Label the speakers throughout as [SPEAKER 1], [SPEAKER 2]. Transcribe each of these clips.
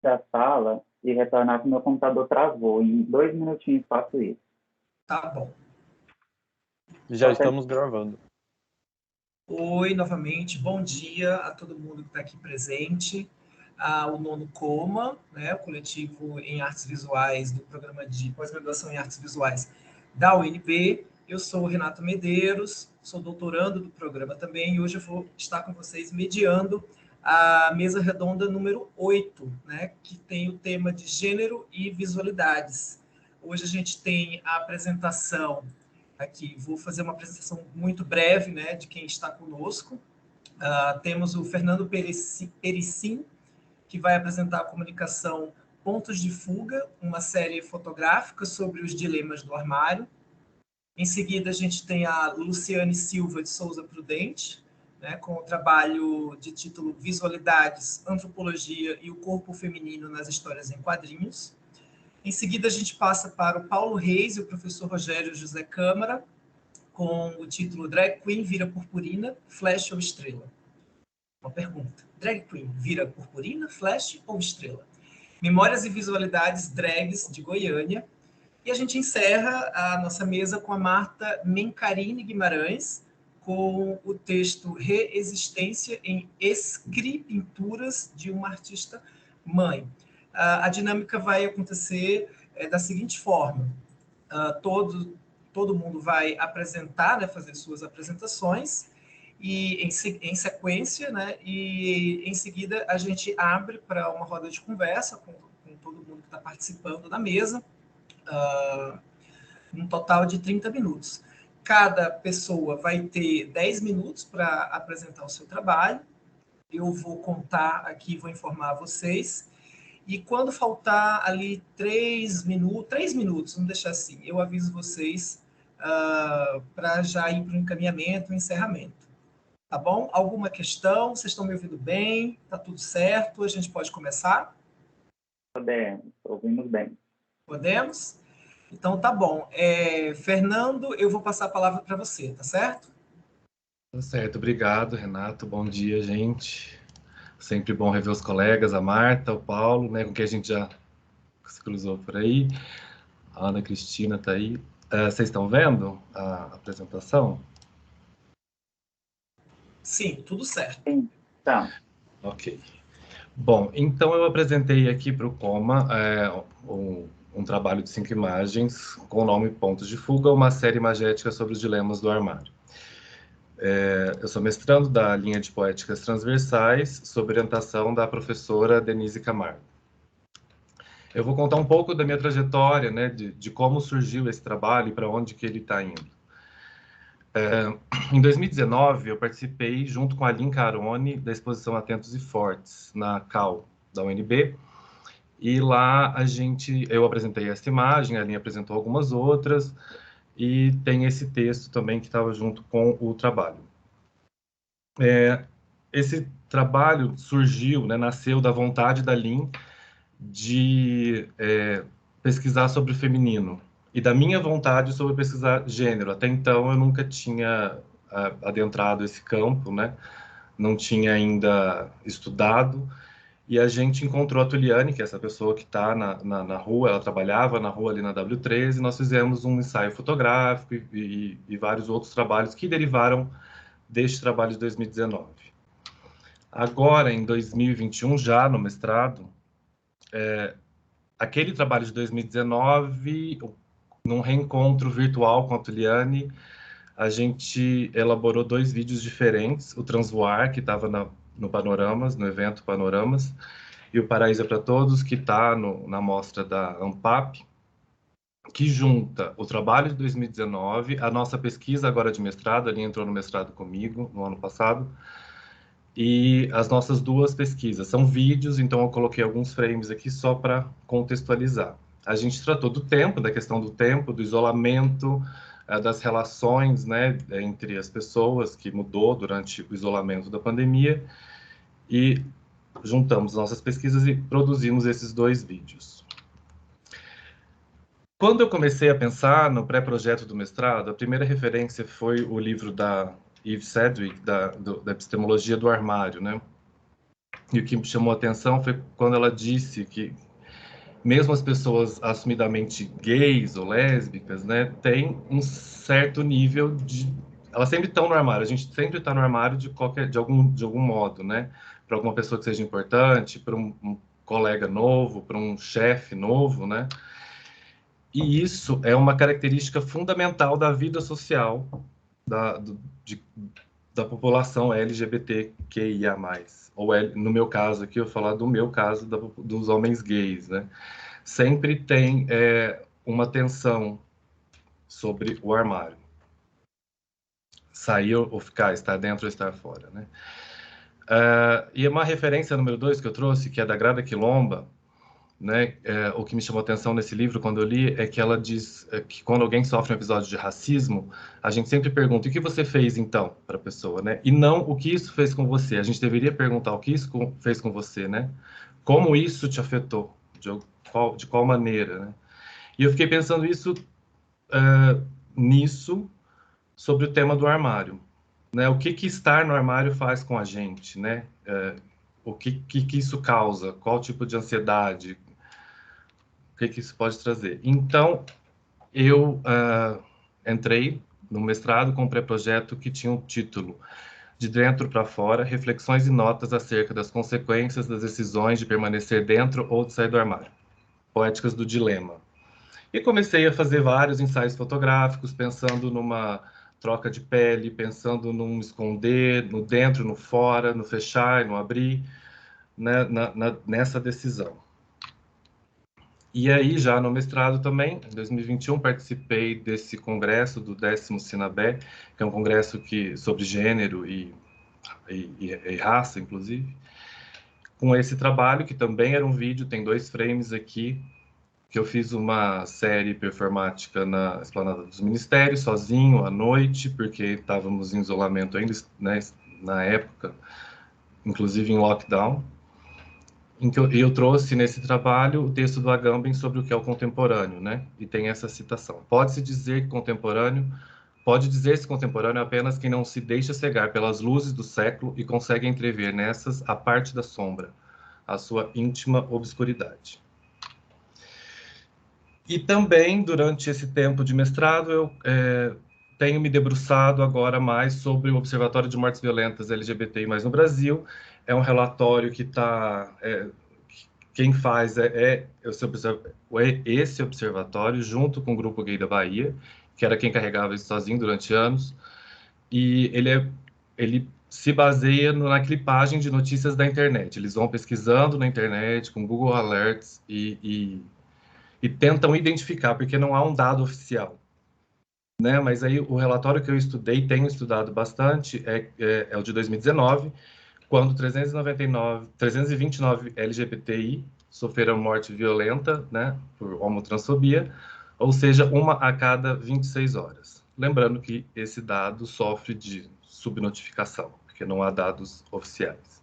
[SPEAKER 1] da sala e retornar que o meu computador travou. Em 2 minutinhos faço isso.
[SPEAKER 2] Tá bom.
[SPEAKER 3] Já estamos gravando.
[SPEAKER 2] Oi, novamente, bom dia a todo mundo que está aqui presente, ao Nono Coma, né, o coletivo em artes visuais do programa de pós-graduação em artes visuais da UNB. Eu sou o Renato Medeiros, sou doutorando do programa também, e hoje eu vou estar com vocês mediando a mesa redonda número 8, né, que tem o tema de gênero e visualidades. Hoje a gente tem a apresentação aqui. Vou fazer uma apresentação muito breve, né, de quem está conosco. Temos o Fernando Pericim, que vai apresentar a comunicação Pontos de Fuga, uma série fotográfica sobre os dilemas do armário. Em seguida, a gente tem a Luciane Silva de Souza Prudente, né, com o trabalho de título Visualidades, Antropologia e o Corpo Feminino nas Histórias em Quadrinhos. Em seguida, a gente passa para o Paulo Reis e o professor Rogério José Câmara, com o título Drag Queen vira purpurina, flash ou estrela? Uma pergunta. Drag Queen vira purpurina, flash ou estrela? Memórias e visualidades drags de Goiânia. E a gente encerra a nossa mesa com a Marta Mencarini Guimarães, com o texto Reexistência em Escri-Pinturas de uma Artista Mãe. A dinâmica vai acontecer da seguinte forma. Todo mundo vai apresentar, né, fazer suas apresentações, e em sequência, né, e em seguida a gente abre para uma roda de conversa com todo mundo que está participando da mesa, um total de 30 minutos. Cada pessoa vai ter 10 minutos para apresentar o seu trabalho. Eu vou contar aqui, vou informar vocês. E quando faltar ali 3 minutos, vamos deixar assim, eu aviso vocês para já ir para o encaminhamento, o encerramento. Tá bom? Alguma questão? Vocês estão me ouvindo bem? Tá tudo certo? A gente pode começar?
[SPEAKER 1] Podemos, ouvimos bem.
[SPEAKER 2] Podemos? Então tá bom. Fernando, eu vou passar a palavra para você, tá certo?
[SPEAKER 4] Tá certo, obrigado, Renato. Bom dia, gente. Sempre bom rever os colegas, a Marta, o Paulo, né, com quem a gente já se cruzou por aí. A Ana Cristina está aí. Vocês estão vendo a apresentação?
[SPEAKER 2] Sim, tudo certo.
[SPEAKER 1] Sim, tá.
[SPEAKER 4] Ok. Bom, então eu apresentei aqui para o Coma um trabalho de 5 imagens com o nome Pontos de Fuga, uma série imagética sobre os dilemas do armário. Eu sou mestrando da linha de Poéticas Transversais, sob orientação da professora Denise Camargo. Eu vou contar um pouco da minha trajetória, né, de como surgiu esse trabalho e para onde que ele está indo. Em 2019, eu participei, junto com a Aline Carone, da exposição Atentos e Fortes, na CAU, da UNB, e lá eu apresentei essa imagem, a Aline apresentou algumas outras, e tem esse texto também que estava junto com o trabalho. Esse trabalho surgiu, né, nasceu da vontade da Aline de pesquisar sobre o feminino e da minha vontade sobre pesquisar gênero. Até então eu nunca tinha adentrado esse campo, né? Não tinha ainda estudado, e a gente encontrou a Tuliane, que é essa pessoa que está na rua, ela trabalhava na rua ali na W13, e nós fizemos um ensaio fotográfico e vários outros trabalhos que derivaram deste trabalho de 2019. Agora, em 2021, já no mestrado, aquele trabalho de 2019, num reencontro virtual com a Tuliane, a gente elaborou 2 vídeos diferentes, o Transvoar, que estava no Panoramas, no evento Panoramas, e o Paraíso é para Todos, que está na mostra da ANPAP, que junta o trabalho de 2019, a nossa pesquisa agora de mestrado, ali entrou no mestrado comigo no ano passado, e as nossas 2 pesquisas. São vídeos, então eu coloquei alguns frames aqui só para contextualizar. A gente tratou do tempo, da questão do tempo, do isolamento, das relações, né, entre as pessoas, que mudou durante o isolamento da pandemia, e juntamos nossas pesquisas e produzimos esses 2 vídeos. Quando eu comecei a pensar no pré-projeto do mestrado, a primeira referência foi o livro da Eve Sedgwick, da Epistemologia do Armário, né? E o que me chamou a atenção foi quando ela disse que mesmo as pessoas assumidamente gays ou lésbicas, né, tem um certo nível de... Elas sempre estão no armário, a gente sempre está no armário de algum modo, né? Para alguma pessoa que seja importante, para um colega novo, para um chefe novo, né? E isso é uma característica fundamental da vida social da população LGBTQIA+. Ou no meu caso aqui, eu vou falar do meu caso, dos homens gays, né? Sempre tem uma tensão sobre o armário. Sair ou ficar, estar dentro ou estar fora, né? E uma referência número 2 que eu trouxe, que é da Grada Quilomba, né? O que me chamou a atenção nesse livro, quando eu li, é que ela diz que quando alguém sofre um episódio de racismo, a gente sempre pergunta, o que você fez, então, para a pessoa, né? E não o que isso fez com você. A gente deveria perguntar o que isso fez com você, né? Como isso te afetou, de qual maneira, né? E eu fiquei pensando nisso, sobre o tema do armário, né? O que estar no armário faz com a gente, né? O que isso causa? Qual tipo de ansiedade? O que isso pode trazer? Então, eu entrei no mestrado com um pré-projeto que tinha um título De Dentro para Fora, Reflexões e Notas acerca das consequências das decisões de permanecer dentro ou de sair do armário. Poéticas do Dilema. E comecei a fazer vários ensaios fotográficos, pensando numa troca de pele, pensando num esconder, no dentro, no fora, no fechar e no abrir, né, nessa decisão. E aí, já no mestrado também, em 2021, participei desse congresso do 10º Sinabé, que é um congresso sobre gênero e raça, inclusive, com esse trabalho, que também era um vídeo, tem 2 frames aqui, que eu fiz uma série performática na Esplanada dos Ministérios, sozinho, à noite, porque estávamos em isolamento ainda, né, na época, inclusive em lockdown. Eu trouxe nesse trabalho o texto do Agamben sobre o que é o contemporâneo, né? E tem essa citação. Pode dizer-se contemporâneo apenas quem não se deixa cegar pelas luzes do século e consegue entrever nessas a parte da sombra, a sua íntima obscuridade. E também, durante esse tempo de mestrado, eu tenho me debruçado agora mais sobre o Observatório de Mortes Violentas LGBTI+, no Brasil. É um relatório que quem faz esse observatório, junto com o Grupo Gay da Bahia, que era quem carregava isso sozinho durante anos. E ele se baseia na clipagem de notícias da internet. Eles vão pesquisando na internet, com Google Alerts, e tentam identificar, porque não há um dado oficial, né? Mas aí o relatório que eu estudei, tenho estudado bastante, é o de 2019, quando 329 LGBTI sofreram morte violenta, né, por homotransfobia, ou seja, 1 a cada 26 horas. Lembrando que esse dado sofre de subnotificação, porque não há dados oficiais.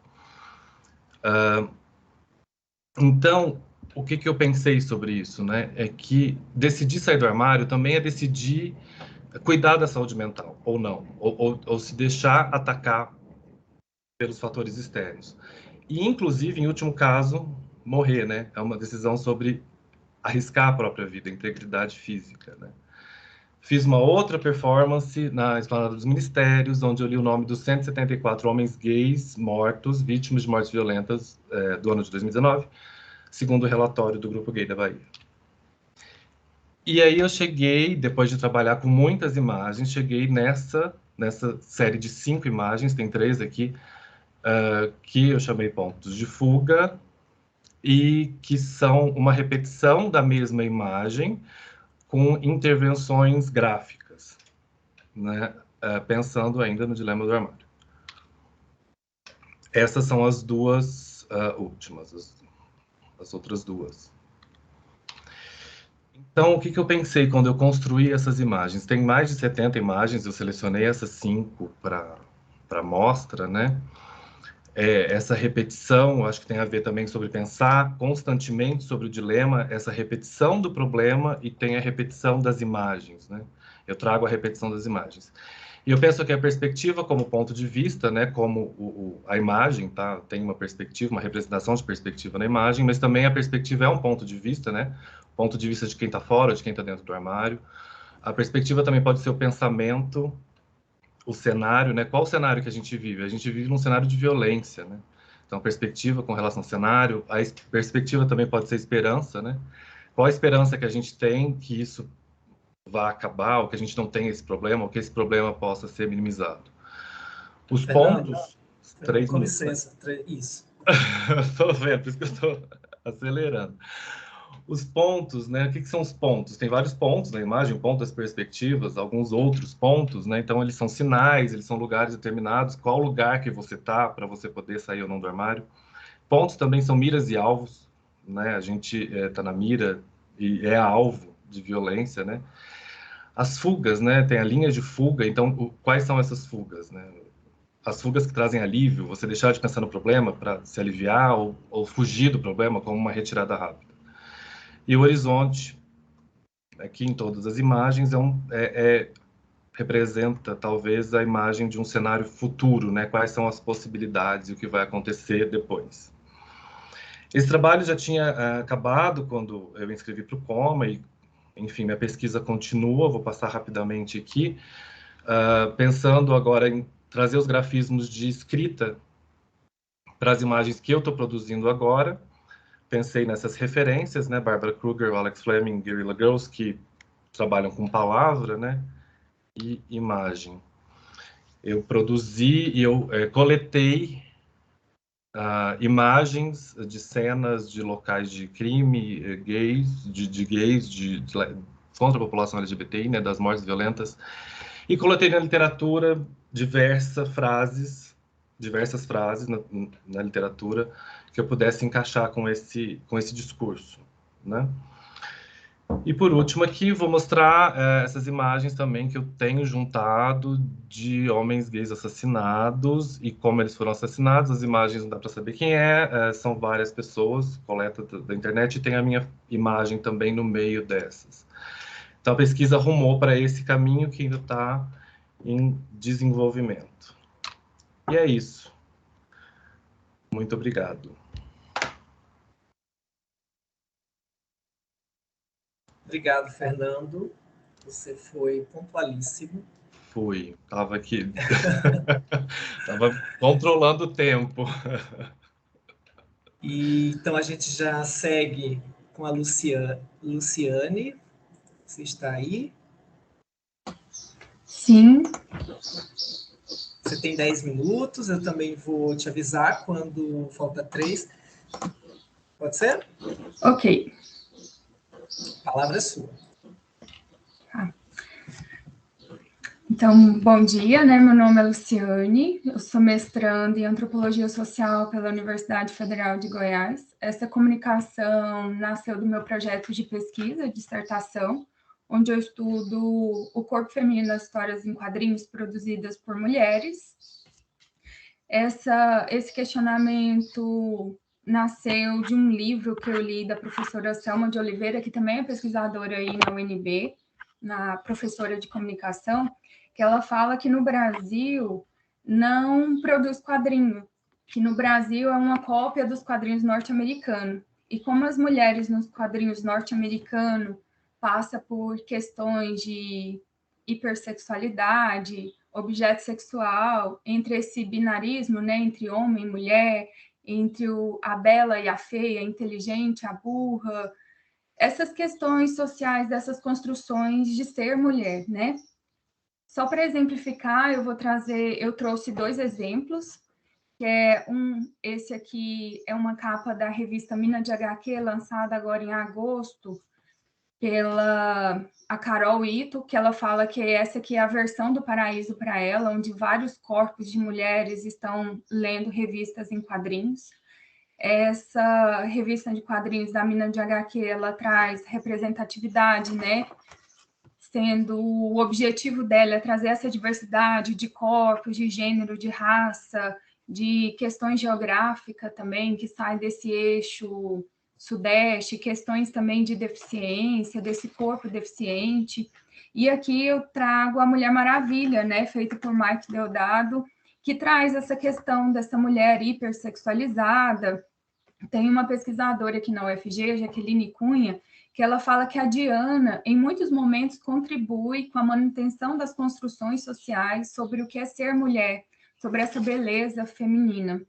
[SPEAKER 4] Então, o que eu pensei sobre isso, né? É que decidir sair do armário também é decidir cuidar da saúde mental, ou não, ou se deixar atacar pelos fatores externos. E, inclusive, em último caso, morrer, né? É uma decisão sobre arriscar a própria vida, integridade física, né? Fiz uma outra performance na Esplanada dos Ministérios, onde eu li o nome dos 174 homens gays mortos, vítimas de mortes violentas do ano de 2019, segundo o relatório do Grupo Gay da Bahia. E aí eu cheguei, depois de trabalhar com muitas imagens, cheguei nessa série de 5 imagens, tem 3 aqui, que eu chamei pontos de fuga, e que são uma repetição da mesma imagem com intervenções gráficas, né? Pensando ainda no dilema do armário. Essas são as 2 últimas, as outras 2. Então, o que eu pensei quando eu construí essas imagens? Tem mais de 70 imagens, eu selecionei essas 5 para mostra, né? Essa repetição, acho que tem a ver também sobre pensar constantemente sobre o dilema, essa repetição do problema, e tem a repetição das imagens, né? Eu trago a repetição das imagens. E eu penso que a perspectiva como ponto de vista, né, como a imagem, tá, tem uma perspectiva, uma representação de perspectiva na imagem, mas também a perspectiva é um ponto de vista, né, ponto de vista de quem está fora, de quem está dentro do armário. A perspectiva também pode ser o pensamento, o cenário, né, qual o cenário que a gente vive? A gente vive num cenário de violência, né, então perspectiva com relação ao cenário, a perspectiva também pode ser esperança, né, qual a esperança que a gente tem que isso vá acabar, ou que a gente não tenha esse problema, ou que esse problema possa ser minimizado. Os
[SPEAKER 2] Fernando,
[SPEAKER 4] pontos... 3
[SPEAKER 2] com
[SPEAKER 4] minutos,
[SPEAKER 2] licença, isso.
[SPEAKER 4] Estou vendo, por isso que eu estou acelerando. Os pontos, né? O que são os pontos? Tem vários pontos na imagem, o ponto das perspectivas, alguns outros pontos, né? Então, eles são sinais, eles são lugares determinados, qual lugar que você está para você poder sair ou não do armário. Pontos também são miras e alvos, né? A gente está na mira e é alvo de violência, né? As fugas, né? Tem a linha de fuga, então quais são essas fugas, né? As fugas que trazem alívio, você deixar de pensar no problema para se aliviar ou fugir do problema como uma retirada rápida. E o horizonte, aqui em todas as imagens, representa talvez a imagem de um cenário futuro, né? Quais são as possibilidades e o que vai acontecer depois. Esse trabalho já tinha acabado quando eu me inscrevi para o Coma e, enfim, minha pesquisa continua, vou passar rapidamente aqui, pensando agora em trazer os grafismos de escrita para as imagens que eu estou produzindo agora. Pensei nessas referências, né? Barbara Kruger, Alex Fleming, Guerrilla Girls, que trabalham com palavra, né? E imagem. Eu produzi e eu coletei imagens de cenas de locais de crime, gays, de gays, contra a população LGBTI, né? Das mortes violentas. E coletei na literatura diversas frases na literatura que eu pudesse encaixar com esse discurso, né? E por último aqui vou mostrar essas imagens também que eu tenho juntado de homens gays assassinados e como eles foram assassinados. As imagens não dá para saber quem são várias pessoas, coleta da internet, e tem a minha imagem também no meio dessas. Então, a pesquisa rumou para esse caminho que ainda está em desenvolvimento. E é isso. Muito obrigado.
[SPEAKER 2] Obrigado, Fernando. Você foi pontualíssimo.
[SPEAKER 4] Fui. Estava aqui. Estava controlando o tempo.
[SPEAKER 2] E, então, a gente já segue com a Luciane. Você está aí?
[SPEAKER 5] Sim.
[SPEAKER 2] Você tem 10 minutos, eu também vou te avisar quando falta 3. Pode ser?
[SPEAKER 5] Ok.
[SPEAKER 2] A palavra é sua.
[SPEAKER 5] Então, bom dia, né? Meu nome é Luciane, eu sou mestranda em Antropologia Social pela Universidade Federal de Goiás. Essa comunicação nasceu do meu projeto de pesquisa, dissertação, onde eu estudo o corpo feminino nas histórias em quadrinhos produzidas por mulheres. Esse questionamento nasceu de um livro que eu li da professora Selma de Oliveira, que também é pesquisadora aí na UNB, na professora de comunicação, que ela fala que no Brasil não produz quadrinho, que no Brasil é uma cópia dos quadrinhos norte-americanos. E como as mulheres nos quadrinhos norte-americanos passam por questões de hipersexualidade, objeto sexual, entre esse binarismo, né, entre homem e mulher, entre a bela e a feia, a inteligente, a burra, essas questões sociais, dessas construções de ser mulher, né? Só para exemplificar, eu trouxe 2 exemplos, que esse aqui é uma capa da revista Mina de HQ, lançada agora em agosto, pela a Carol Ito, que ela fala que essa aqui é a versão do paraíso para ela, onde vários corpos de mulheres estão lendo revistas em quadrinhos. Essa revista de quadrinhos da Mina de HQ, ela traz representatividade, né? Sendo o objetivo dela é trazer essa diversidade de corpos, de gênero, de raça, de questões geográficas também, que sai desse eixo Sudeste, questões também de deficiência, desse corpo deficiente. E aqui eu trago a Mulher Maravilha, né, feita por Mike Deodato, que traz essa questão dessa mulher hipersexualizada. Tem uma pesquisadora aqui na UFG, Jaqueline Cunha, que ela fala que a Diana, em muitos momentos, contribui com a manutenção das construções sociais sobre o que é ser mulher, sobre essa beleza feminina.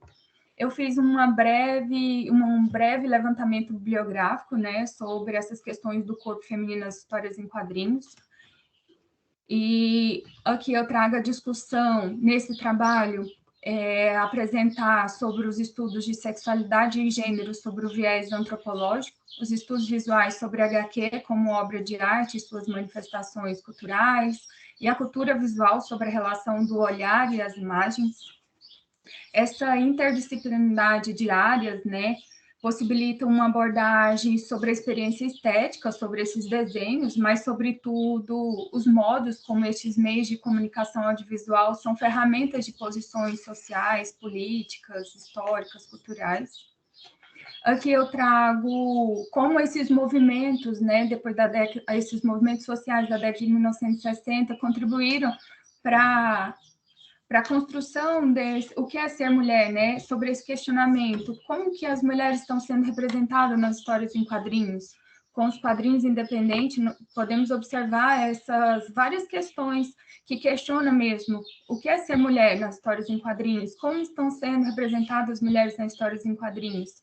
[SPEAKER 5] Eu fiz um breve levantamento bibliográfico, né, sobre essas questões do corpo feminino nas histórias em quadrinhos. E aqui eu trago a discussão nesse trabalho, apresentar sobre os estudos de sexualidade e gênero sobre o viés antropológico, os estudos visuais sobre a HQ como obra de arte e suas manifestações culturais, e a cultura visual sobre a relação do olhar e as imagens. Essa interdisciplinaridade de áreas, né, possibilita uma abordagem sobre a experiência estética, sobre esses desenhos, mas, sobretudo, os modos como estes meios de comunicação audiovisual são ferramentas de posições sociais, políticas, históricas, culturais. Aqui eu trago como esses movimentos, né, depois esses movimentos sociais da década de 1960 contribuíram para a construção desse, o que é ser mulher, né? Sobre esse questionamento, como que as mulheres estão sendo representadas nas histórias em quadrinhos? Com os quadrinhos independentes, podemos observar essas várias questões que questionam mesmo o que é ser mulher nas histórias em quadrinhos, como estão sendo representadas as mulheres nas histórias em quadrinhos.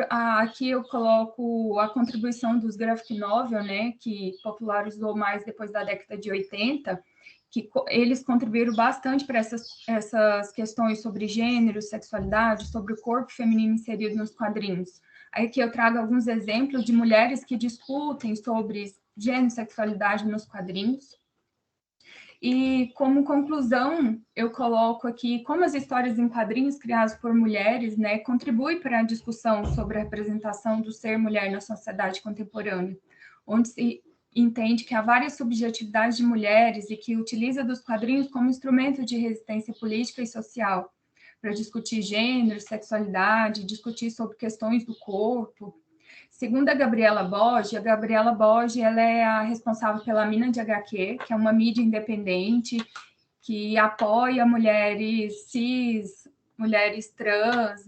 [SPEAKER 5] Aqui eu coloco a contribuição dos graphic novel, né, que popularizou mais depois da década de 80, que eles contribuíram bastante para essas questões sobre gênero, sexualidade, sobre o corpo feminino inserido nos quadrinhos. Aqui eu trago alguns exemplos de mulheres que discutem sobre gênero e sexualidade nos quadrinhos. E, como conclusão, eu coloco aqui como as histórias em quadrinhos criadas por mulheres, né, contribuem para a discussão sobre a representação do ser mulher na sociedade contemporânea, onde se entende que há várias subjetividades de mulheres e que utiliza dos quadrinhos como instrumento de resistência política e social, para discutir gênero, sexualidade, discutir sobre questões do corpo. Segundo a Gabriela Borges ela é a responsável pela Mina de HQ, que é uma mídia independente que apoia mulheres cis, mulheres trans,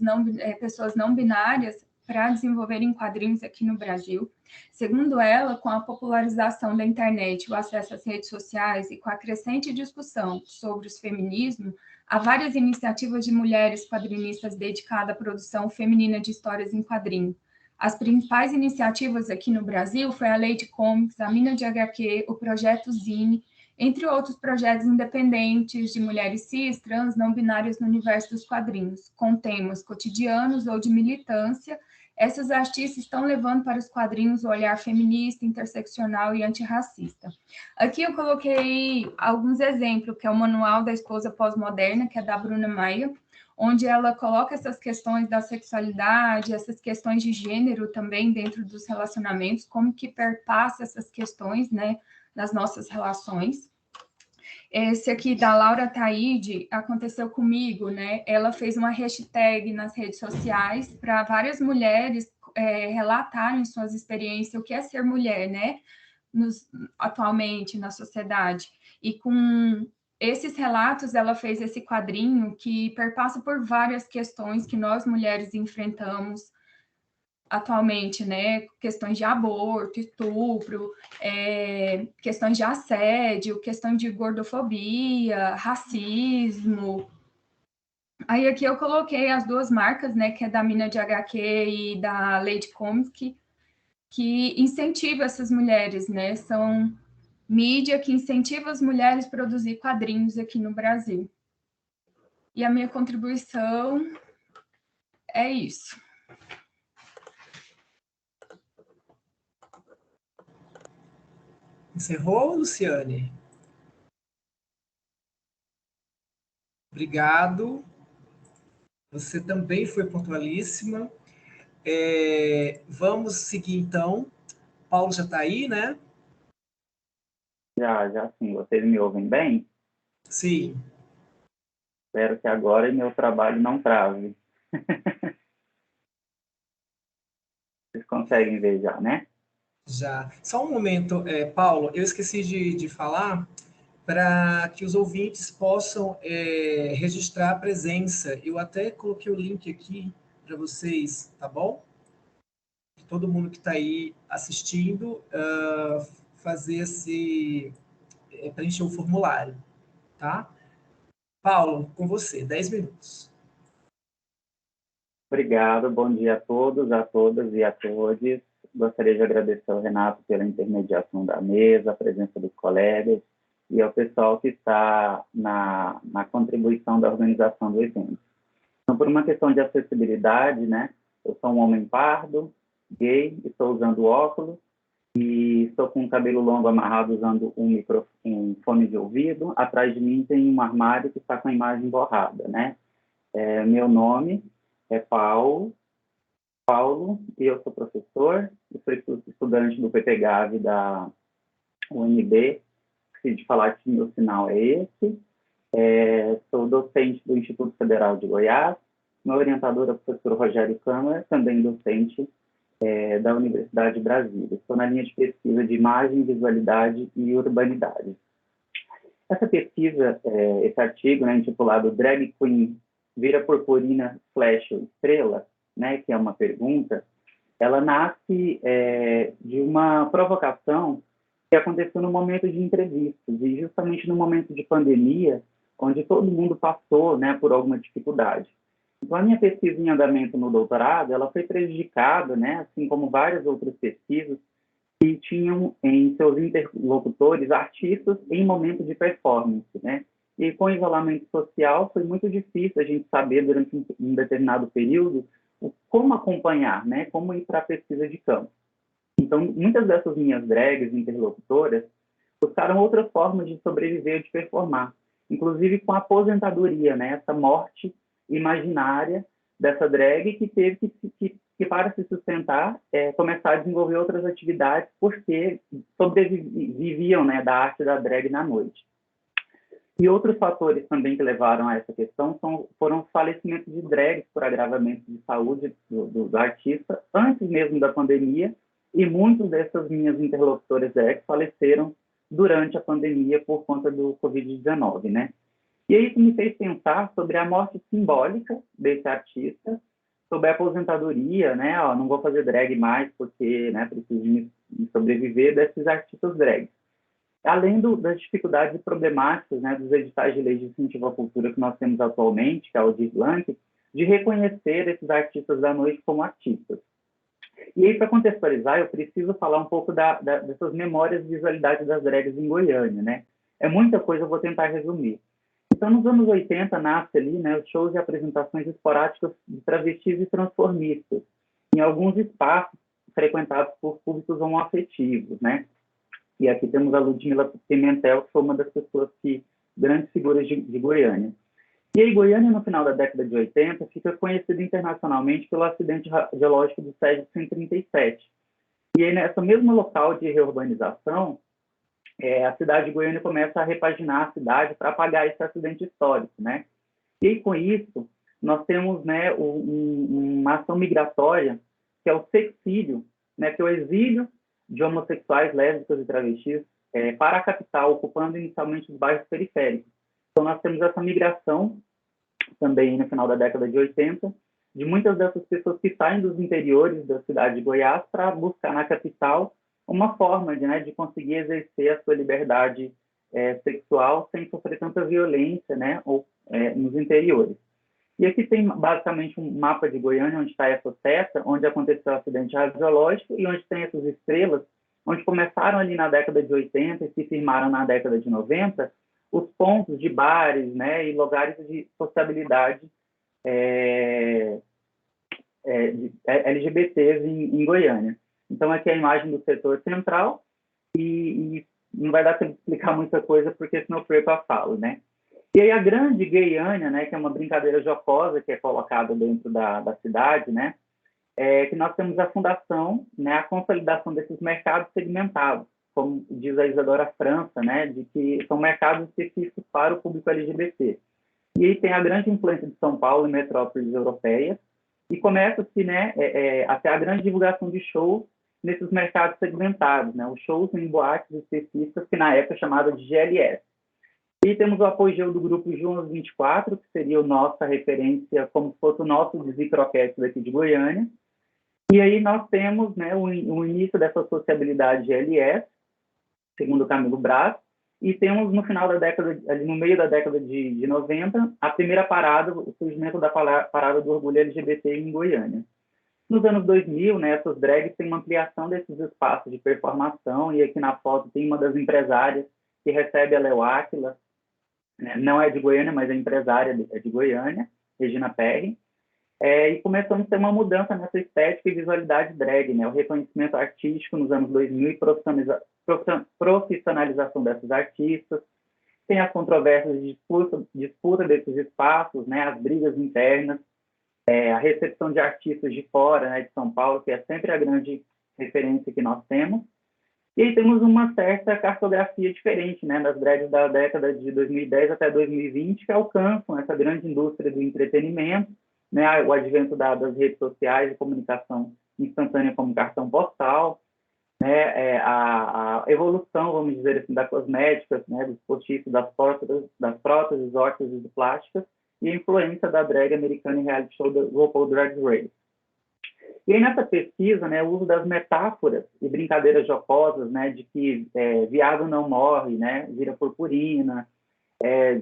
[SPEAKER 5] pessoas não binárias, para desenvolverem quadrinhos aqui no Brasil. Segundo ela, com a popularização da internet, o acesso às redes sociais e com a crescente discussão sobre os feminismos, há várias iniciativas de mulheres quadrinistas dedicadas à produção feminina de histórias em quadrinho. As principais iniciativas aqui no Brasil foi a Lady Comics, a Mina de HQ, o Projeto Zine, entre outros projetos independentes de mulheres cis, trans, não binárias no universo dos quadrinhos, com temas cotidianos ou de militância. Essas artistas estão levando para os quadrinhos o olhar feminista, interseccional e antirracista. Aqui eu coloquei alguns exemplos, que é o Manual da Esposa Pós-Moderna, que é da Bruna Maia, onde ela coloca essas questões da sexualidade, essas questões de gênero também dentro dos relacionamentos, como que perpassa essas questões, né, nas nossas relações. Esse aqui da Laura Taide aconteceu comigo, né? Ela fez uma hashtag nas redes sociais para várias mulheres relatarem suas experiências, o que é ser mulher, né? Atualmente na sociedade. E com esses relatos, ela fez esse quadrinho que perpassa por várias questões que nós mulheres enfrentamos atualmente, né? Questões de aborto, estupro, questões de assédio, questões de gordofobia, racismo. Aí aqui eu coloquei as duas marcas, né? Que é da Mina de HQ e da Lady Comics, que incentiva essas mulheres, né? São mídia que incentiva as mulheres a produzir quadrinhos aqui no Brasil. E a minha contribuição é isso.
[SPEAKER 2] Encerrou, Luciane? Obrigado. Você também foi pontualíssima. Vamos seguir, então. Paulo já está aí, né?
[SPEAKER 1] Já sim. Vocês me ouvem bem?
[SPEAKER 2] Sim.
[SPEAKER 1] Espero que agora meu trabalho não trave. conseguem ver já, né?
[SPEAKER 2] Já. Só um momento, Paulo, eu esqueci de falar para que os ouvintes possam registrar a presença. Eu até coloquei o link aqui para vocês, tá bom? Todo mundo que está aí assistindo, fazer preencher o formulário, tá? Paulo, com você, 10 minutos.
[SPEAKER 1] Obrigado, bom dia a todos, a todas e a todos. Gostaria de agradecer ao Renato pela intermediação da mesa, a presença dos colegas e ao pessoal que está na contribuição da organização do evento. Então, por uma questão de acessibilidade, né, eu sou um homem pardo, gay, estou usando óculos e estou com o cabelo longo amarrado usando um fone de ouvido. Atrás de mim tem um armário que está com a imagem borrada, né? Meu nome é Paulo, e eu sou professor, eu sou estudante do PPGAV da UNB, se de falar que meu sinal é esse. Sou docente do Instituto Federal de Goiás, meu orientador é o professor Rogério Câmara, também docente da Universidade de Brasília. Estou na linha de pesquisa de imagem, visualidade e urbanidade. Essa pesquisa, esse artigo, né, intitulado Drag Queen vira purpurina / estrela, né, que é uma pergunta, ela nasce de uma provocação que aconteceu no momento de entrevistas, e justamente no momento de pandemia, onde todo mundo passou, né, por alguma dificuldade. Então, a minha pesquisa em andamento no doutorado, ela foi prejudicada, né, assim como várias outras pesquisas, que tinham em seus interlocutores artistas em momento de performance, né? E com o isolamento social foi muito difícil a gente saber durante um determinado período como acompanhar, né? Como ir para a pesquisa de campo. Então, muitas dessas minhas drags interlocutoras buscaram outras formas de sobreviver e de performar, inclusive com a aposentadoria, né? Essa morte imaginária dessa drag que teve que para se sustentar, começar a desenvolver outras atividades porque sobreviviam, né, da arte da drag na noite. E outros fatores também que levaram a essa questão foram os falecimentos de drags por agravamento de saúde dos artistas antes mesmo da pandemia, e muitos dessas minhas interlocutoras drags faleceram durante a pandemia por conta do Covid-19, né? E aí isso me fez pensar sobre a morte simbólica desse artista, sobre a aposentadoria, né? Não vou fazer drag mais porque, né, preciso me sobreviver, desses artistas drags. Além das dificuldades e problemáticas, né, dos editais de lei de incentivo à cultura que nós temos atualmente, que é o Aldir Blanc, de reconhecer esses artistas da noite como artistas. E aí, para contextualizar, eu preciso falar um pouco dessas memórias de visualidade das drags em Goiânia, né? É muita coisa, eu vou tentar resumir. Então, nos anos 80, nasce ali, né, os shows e apresentações esporádicas de travestis e transformistas, em alguns espaços frequentados por públicos homoafetivos, né? E aqui temos a Ludmila Pimentel, que foi uma das pessoas grandes figuras de Goiânia. E aí, Goiânia, no final da década de 80, fica conhecida internacionalmente pelo acidente geológico do SED 137. E aí, nessa mesmo local de reurbanização, a cidade de Goiânia começa a repaginar a cidade para apagar esse acidente histórico, né? E aí, com isso, nós temos, né, uma ação migratória, que é o sexílio, né, que é o exílio de homossexuais, lésbicas e travestis para a capital, ocupando inicialmente os bairros periféricos. Então, nós temos essa migração, também no final da década de 80, de muitas dessas pessoas que saem dos interiores da cidade de Goiás para buscar na capital uma forma de conseguir exercer a sua liberdade sexual sem sofrer tanta violência, né, nos interiores. E aqui tem basicamente um mapa de Goiânia, onde está essa seta, onde aconteceu o acidente radiológico e onde tem essas estrelas, onde começaram ali na década de 80 e se firmaram na década de 90, os pontos de bares, né, e lugares de sociabilidade de LGBTs em Goiânia. Então, aqui é a imagem do setor central e não vai dar tempo de explicar muita coisa, porque senão eu perco a fala, né? E aí a grande Goiânia, né, que é uma brincadeira jocosa que é colocada dentro da cidade, né, que nós temos a fundação, né, a consolidação desses mercados segmentados, como diz a Isadora França, né, de que são mercados específicos para o público LGBT. E aí tem a grande influência de São Paulo e metrópoles europeias, E começa-se, né, até a grande divulgação de shows nesses mercados segmentados, né, os shows em boates específicas, que na época chamada de GLS. E temos o apogeu do grupo Jonas 24, que seria a nossa referência, como se fosse o nosso Dizzy Croquete daqui de Goiânia. E aí nós temos, né, o início dessa sociabilidade GLS, segundo o Camilo Braz, e temos no final da década, ali no meio da década de 90, a primeira parada, o surgimento da parada do orgulho LGBT em Goiânia. Nos anos 2000, né, essas drags têm uma ampliação desses espaços de performação, e aqui na foto tem uma das empresárias que recebe a Léo Áquila, né, não é de Goiânia, mas é empresária de Goiânia, Regina Perry, e começamos a ter uma mudança nessa estética e visualidade drag, né, o reconhecimento artístico nos anos 2000 e profissionalização dessas artistas, tem as controvérsias de disputa desses espaços, né, as brigas internas, a recepção de artistas de fora, né, de São Paulo, que é sempre a grande referência que nós temos. E aí temos uma certa cartografia diferente, né, das drags da década de 2010 até 2020, que alcançam essa grande indústria do entretenimento, né, o advento das redes sociais e comunicação instantânea como cartão postal, né, a evolução, vamos dizer assim, da cosmética, né, dos postiços, das próteses, órteses e plásticas, e a influência da drag americana em reality show do RuPaul Drag Race. E aí, nessa pesquisa, né, o uso das metáforas e brincadeiras jocosas, né, de que viado não morre, né, vira purpurina,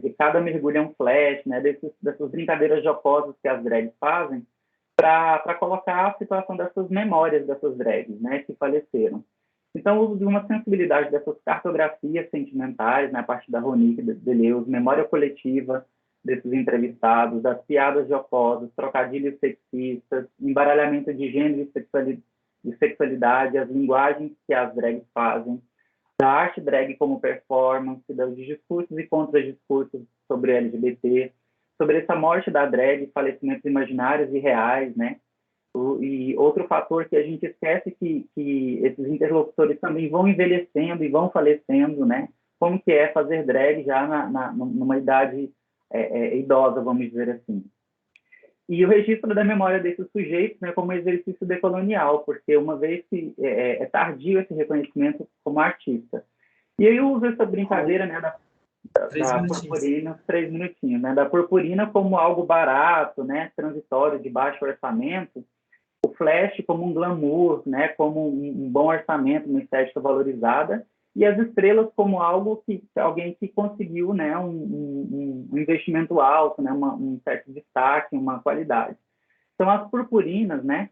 [SPEAKER 1] de cada mergulho é um flash, né, dessas brincadeiras jocosas que as drags fazem, para colocar a situação dessas memórias dessas drags, né, que faleceram. Então, o uso de uma sensibilidade dessas cartografias sentimentais, né, a partir da Ronique Deleuze, memória coletiva desses entrevistados, das piadas jocosas, trocadilhos sexistas, embaralhamento de gênero e sexualidade, as linguagens que as drags fazem, da arte drag como performance, dos discursos e contra-discursos sobre LGBT, sobre essa morte da drag, falecimentos imaginários e reais, né? E outro fator que a gente esquece que esses interlocutores também vão envelhecendo e vão falecendo, né? Como que é fazer drag já numa idade idosa, vamos dizer assim. E o registro da memória desses sujeitos, né, como exercício decolonial, porque uma vez que é tardio esse reconhecimento como artista. E aí eu uso essa brincadeira, né, da purpurina, 3 minutinhos, né, da purpurina como algo barato, né, transitório, de baixo orçamento, o flash como um glamour, né, como um bom orçamento, uma estética valorizada, e as estrelas como algo alguém que conseguiu, né, um investimento alto, né, um certo destaque, uma qualidade. Então, as purpurinas, né,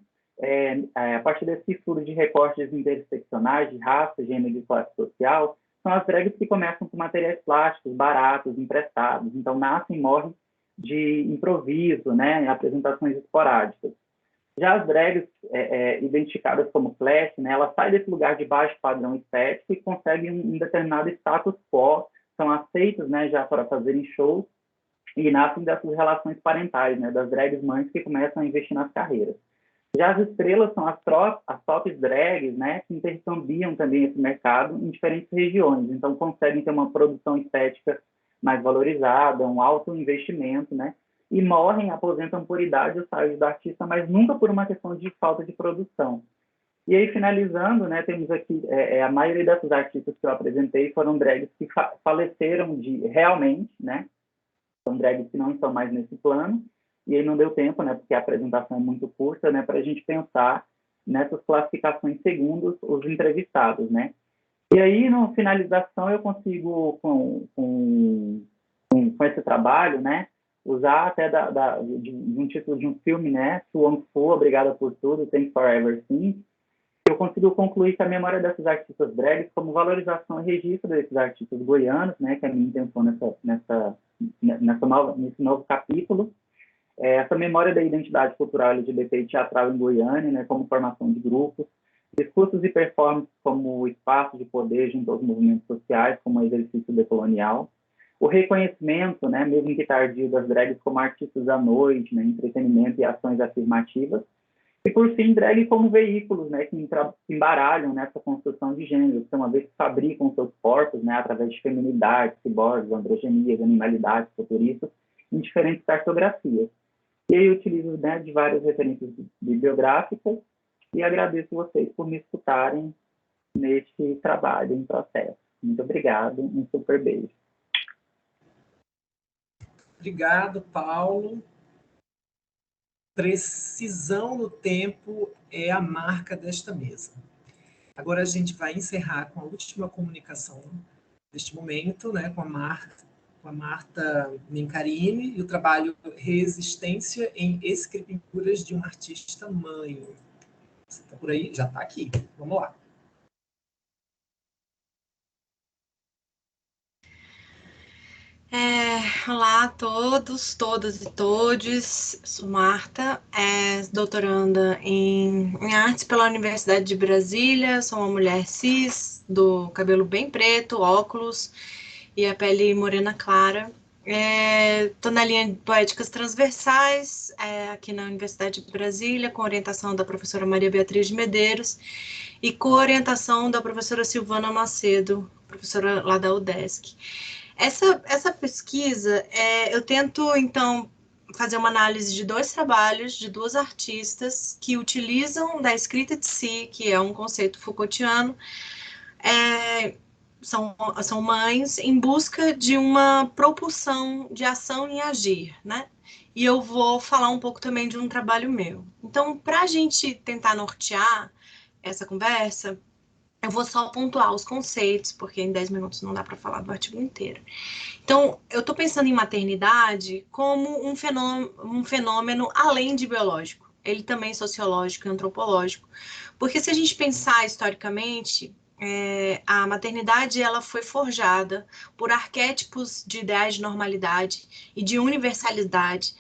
[SPEAKER 1] a partir desse estudo de recortes interseccionais de raça, gênero e classe social, são as drags que começam com materiais plásticos, baratos, emprestados. Então, nascem e morrem de improviso, né, apresentações esporádicas. Já as drags identificadas como flash, né, elas saem desse lugar de baixo padrão estético e conseguem um determinado status quo, são aceitas, né, já para fazerem shows e nascem dessas relações parentais, né, das drags mães que começam a investir nas carreiras. Já as estrelas são as top drags, né, que intercambiam também esse mercado em diferentes regiões, então conseguem ter uma produção estética mais valorizada, um alto investimento, né, e morrem, aposentam por idade o salário do artista, mas nunca por uma questão de falta de produção. E aí, finalizando, né, temos aqui, a maioria dessas artistas que eu apresentei foram drags que faleceram realmente, né, são drags que não estão mais nesse plano, e aí não deu tempo, né, porque a apresentação é muito curta, né, para a gente pensar nessas classificações segundo os entrevistados, né. E aí, na finalização, eu consigo, com esse trabalho, né, usar até de um título de um filme, né, To Wong Fu, Obrigada por Tudo, Thanks for Everything, eu consigo concluir que a memória dessas artistas drags como valorização e registro desses artistas goianos, né, que é a minha intenção nesse novo capítulo, essa memória da identidade cultural LGBT e teatral em Goiânia, né, como formação de grupos, discursos e performances como espaço de poder junto aos movimentos sociais, como exercício decolonial, o reconhecimento, né, mesmo que tardio, das drags como artistas da noite, né, entretenimento e ações afirmativas, e, por fim, drag como veículos, né, que embaralham nessa construção de gênero, que uma vez que fabricam seus corpos, né, através de feminilidade, ciborgues, androgenias, animalidades, futuristas, em diferentes cartografias. E eu utilizo, né, de várias referências bibliográficas e agradeço vocês por me escutarem neste trabalho em processo. Muito obrigado, um super beijo.
[SPEAKER 2] Obrigado, Paulo. Precisão no tempo é a marca desta mesa. Agora a gente vai encerrar com a última comunicação deste momento, né, com a Marta Mencarini e o trabalho Resistência em Escrituras de um Artista Mãe. Você está por aí? Já está aqui. Vamos lá.
[SPEAKER 6] Olá a todos, todas e todes. Sou Marta, doutoranda em artes pela Universidade de Brasília. Sou uma mulher cis, do cabelo bem preto, óculos e a pele morena clara. Estou na linha de Poéticas Transversais, aqui na Universidade de Brasília, com orientação da professora Maria Beatriz de Medeiros e com orientação da professora Silvana Macedo, professora lá da UDESC. Essa pesquisa, eu tento, então, fazer uma análise de dois trabalhos de duas artistas que utilizam da escrita de si, que é um conceito Foucaultiano, são mães em busca de uma propulsão de ação e agir, né? E eu vou falar um pouco também de um trabalho meu. Então, para a gente tentar nortear essa conversa, eu vou só pontuar os conceitos, porque em 10 minutos não dá para falar do artigo inteiro. Então, eu estou pensando em maternidade como um fenômeno além de biológico. Ele também é sociológico e antropológico. Porque se a gente pensar historicamente, a maternidade ela foi forjada por arquétipos de ideais de normalidade e de universalidade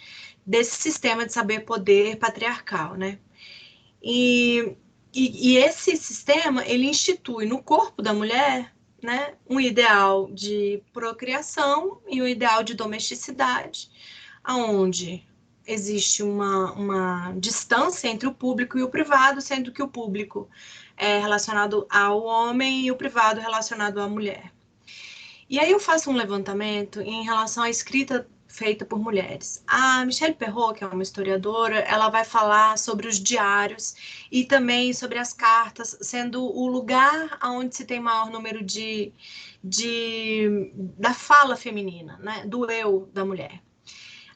[SPEAKER 6] desse sistema de saber-poder patriarcal, né? E esse sistema, ele institui no corpo da mulher, né, um ideal de procriação e um ideal de domesticidade, onde existe uma distância entre o público e o privado, sendo que o público é relacionado ao homem e o privado relacionado à mulher. E aí eu faço um levantamento em relação à escrita feita por mulheres. A Michelle Perrault, que é uma historiadora, ela vai falar sobre os diários e também sobre as cartas, sendo o lugar onde se tem maior número da fala feminina, né, do eu da mulher.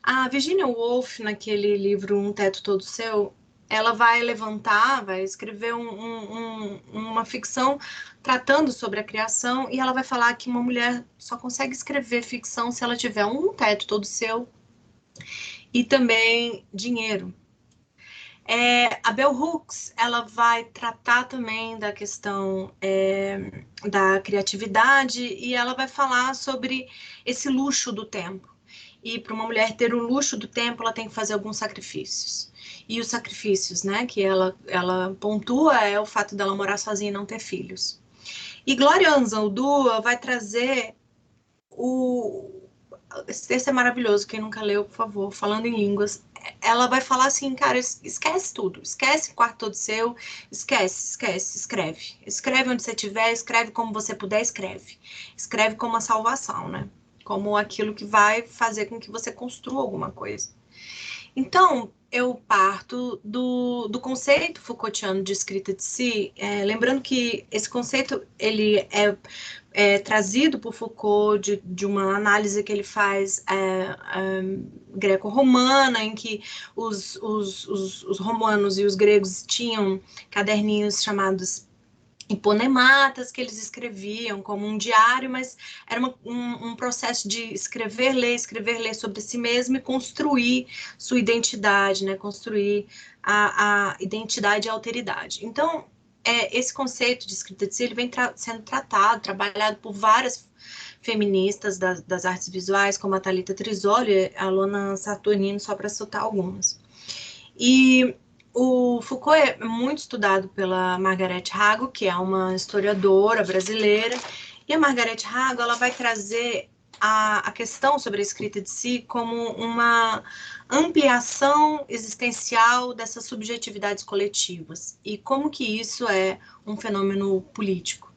[SPEAKER 6] A Virginia Woolf, naquele livro Um Teto Todo Seu, ela vai escrever uma ficção tratando sobre a criação, e ela vai falar que uma mulher só consegue escrever ficção se ela tiver um teto todo seu e também dinheiro. A Bell Hooks, ela vai tratar também da questão da criatividade, e ela vai falar sobre esse luxo do tempo. E para uma mulher ter o luxo do tempo, ela tem que fazer alguns sacrifícios. E os sacrifícios, né, que ela pontua é o fato dela morar sozinha e não ter filhos. E Gloria Anzaldúa vai trazer esse texto é maravilhoso, quem nunca leu, por favor, Falando em Línguas. Ela vai falar assim, cara, esquece tudo, esquece o quarto todo seu, escreve. Escreve onde você estiver, escreve como você puder, escreve. Escreve como a salvação, né? Como aquilo que vai fazer com que você construa alguma coisa. Então, eu parto do conceito Foucaultiano de escrita de si, lembrando que esse conceito ele é trazido por Foucault de uma análise que ele faz greco-romana, em que os romanos e os gregos tinham caderninhos chamados hiponematas, que eles escreviam como um diário, mas era um processo de escrever, ler sobre si mesmo e construir sua identidade, né? Construir a identidade e a alteridade. Então, esse conceito de escrita de si, ele vem sendo trabalhado por várias feministas das artes visuais, como a Thalita Trisoli, a Lona Saturnino, só para citar algumas. E o Foucault é muito estudado pela Margaret Hago, que é uma historiadora brasileira, e a Margaret Hago ela vai trazer a questão sobre a escrita de si como uma ampliação existencial dessas subjetividades coletivas, e como que isso é um fenômeno político.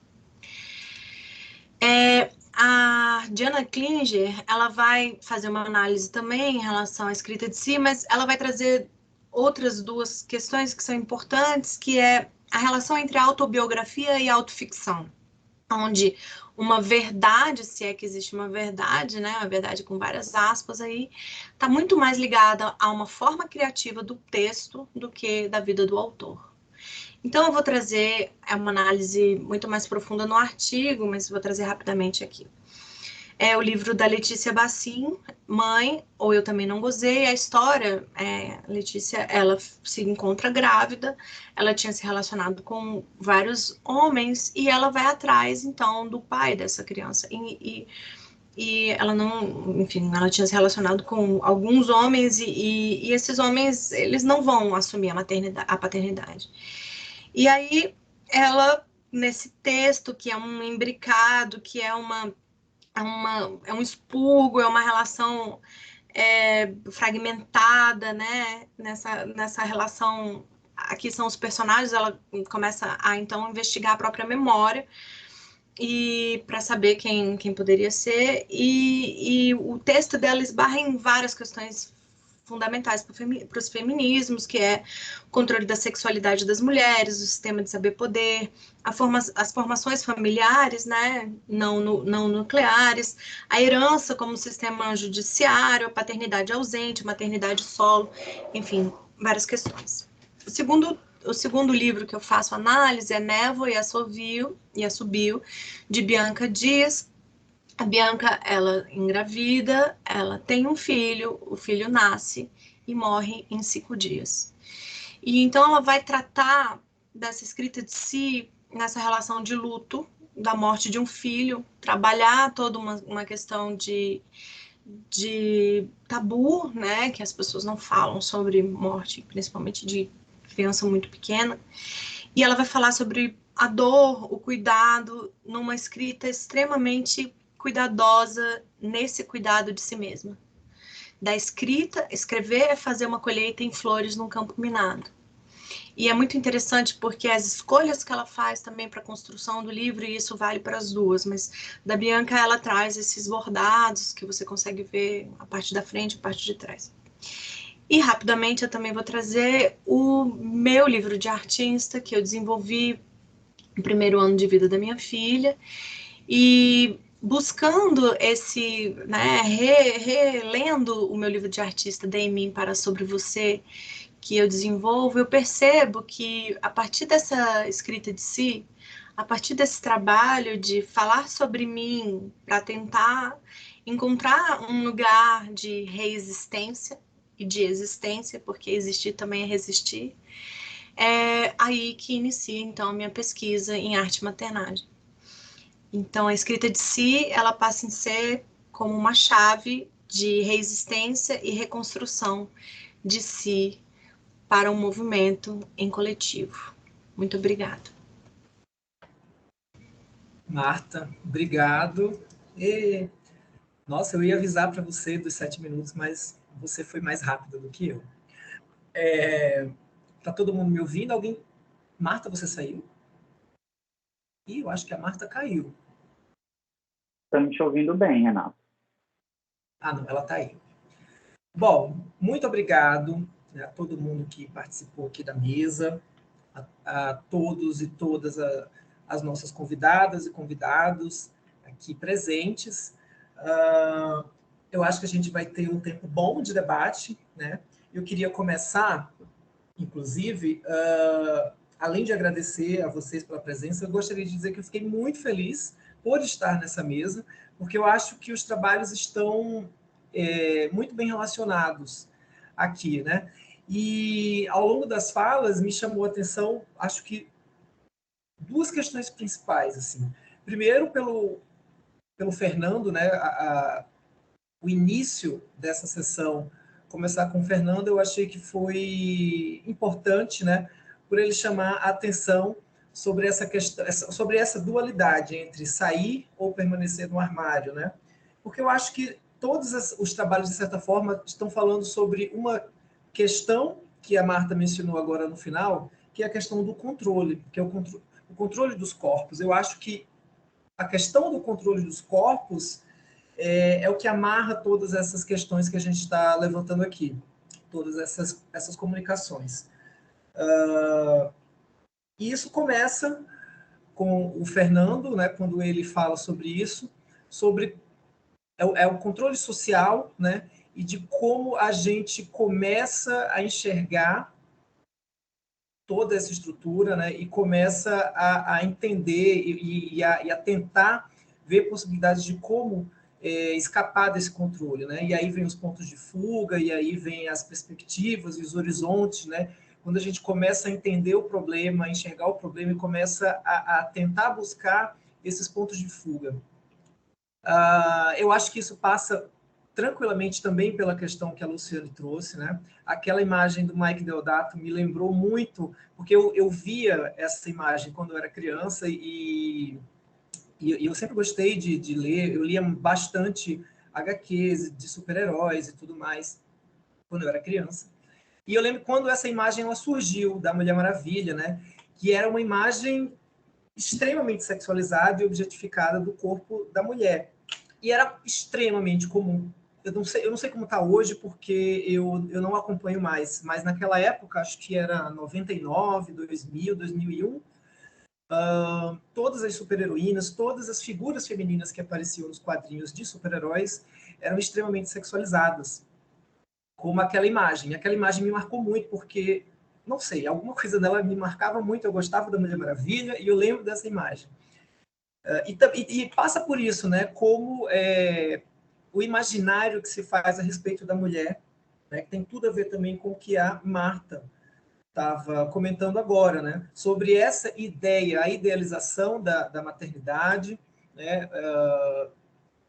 [SPEAKER 6] A Diana Klinger, ela vai fazer uma análise também em relação à escrita de si, mas ela vai trazer outras duas questões que são importantes, que é a relação entre autobiografia e autoficção, onde uma verdade, se é que existe uma verdade, né, uma verdade com várias aspas aí, está muito mais ligada a uma forma criativa do texto do que da vida do autor. Então, eu vou trazer uma análise muito mais profunda no artigo, mas vou trazer rapidamente aqui. É o livro da Letícia Bassim, Mãe, ou Eu Também Não Gozei. A história, Letícia, ela se encontra grávida, ela tinha se relacionado com vários homens, e ela vai atrás, então, do pai dessa criança. E ela não, enfim, ela tinha se relacionado com alguns homens, e esses homens, eles não vão assumir a paternidade. E aí, ela, nesse texto, que é um imbricado, que é um expurgo, é uma relação fragmentada, né? Nessa relação, aqui são os personagens, ela começa a, então, investigar a própria memória, e para saber quem poderia ser, e o texto dela esbarra em várias questões fundamentais para os feminismos, que é o controle da sexualidade das mulheres, o sistema de saber-poder, as formações familiares, né, não nucleares, a herança como sistema judiciário, a paternidade ausente, a maternidade solo, enfim, várias questões. O segundo livro que eu faço análise é Névoa e Assobio, de Bianca Dias. A Bianca, ela engravida, ela tem um filho, o filho nasce e morre em 5 dias. E então ela vai tratar dessa escrita de si nessa relação de luto, da morte de um filho, trabalhar toda uma questão de tabu, né, que as pessoas não falam sobre morte, principalmente de criança muito pequena. E ela vai falar sobre a dor, o cuidado, numa escrita extremamente cuidadosa nesse cuidado de si mesma. Da escrita, escrever é fazer uma colheita em flores num campo minado. E é muito interessante porque as escolhas que ela faz também para a construção do livro, e isso vale para as duas, mas da Bianca ela traz esses bordados que você consegue ver a parte da frente e a parte de trás. E rapidamente eu também vou trazer o meu livro de artista que eu desenvolvi no primeiro ano de vida da minha filha, e buscando esse, né, relendo o meu livro de artista, Dê em Mim para Sobre Você, que eu desenvolvo, eu percebo que a partir dessa escrita de si, a partir desse trabalho de falar sobre mim, para tentar encontrar um lugar de reexistência e de existência, porque existir também é resistir, é aí que inicia, então, a minha pesquisa em arte maternagem. Então, a escrita de si, ela passa a ser como uma chave de resistência e reconstrução de si para um movimento em coletivo. Muito obrigada.
[SPEAKER 2] Marta, obrigado. Nossa, eu ia avisar para você dos 7 minutos, mas você foi mais rápida do que eu. Tá todo mundo me ouvindo? Alguém? Marta, você saiu? Ih, eu acho que a Marta caiu.
[SPEAKER 1] Estamos te ouvindo bem, Renato.
[SPEAKER 2] Ah, não, ela está aí. Bom, muito obrigado, né, a todo mundo que participou aqui da mesa, a todos e todas as nossas convidadas e convidados aqui presentes. Eu acho que a gente vai ter um tempo bom de debate, né? Eu queria começar, inclusive, além de agradecer a vocês pela presença, eu gostaria de dizer que eu fiquei muito feliz por estar nessa mesa, porque eu acho que os trabalhos estão muito bem relacionados aqui, né? E ao longo das falas me chamou a atenção, acho que 2 questões principais, assim. Primeiro, pelo Fernando, né? O início dessa sessão, começar com o Fernando, eu achei que foi importante, né? Por ele chamar a atenção sobre essa questão, sobre essa dualidade entre sair ou permanecer no armário, né? Porque eu acho que todos os trabalhos, de certa forma, estão falando sobre uma questão que a Marta mencionou agora no final, que é a questão do controle, que é o controle dos corpos. Eu acho que a questão do controle dos corpos é o que amarra todas essas questões que a gente está levantando aqui, todas essas comunicações. E isso começa com o Fernando, né, quando ele fala sobre isso, sobre o controle social, né, e de como a gente começa a enxergar toda essa estrutura, né, e começa a entender e a tentar ver possibilidades de como escapar desse controle, né? E aí vem os pontos de fuga, e aí vem as perspectivas e os horizontes, né? Quando a gente começa a entender o problema, a enxergar o problema e começa a tentar buscar esses pontos de fuga. Eu acho que isso passa tranquilamente também pela questão que a Luciane trouxe, né? Aquela imagem do Mike Deodato me lembrou muito, porque eu via essa imagem quando eu era criança e eu sempre gostei de ler, eu lia bastante HQs de super-heróis e tudo mais quando eu era criança. E eu lembro quando essa imagem ela surgiu, da Mulher Maravilha, né? Que era uma imagem extremamente sexualizada e objetificada do corpo da mulher. E era extremamente comum. Eu não sei como está hoje, porque eu não acompanho mais, mas naquela época, acho que era 99, 2000, 2001, todas as super-heroínas, todas as figuras femininas que apareciam nos quadrinhos de super-heróis eram extremamente sexualizadas, como aquela imagem. Aquela imagem me marcou muito, porque, não sei, alguma coisa dela me marcava muito, eu gostava da Mulher Maravilha, e eu lembro dessa imagem. E passa por isso, né, como o imaginário que se faz a respeito da mulher, né, que tem tudo a ver também com o que a Marta estava comentando agora, né, sobre essa ideia, a idealização da maternidade, né,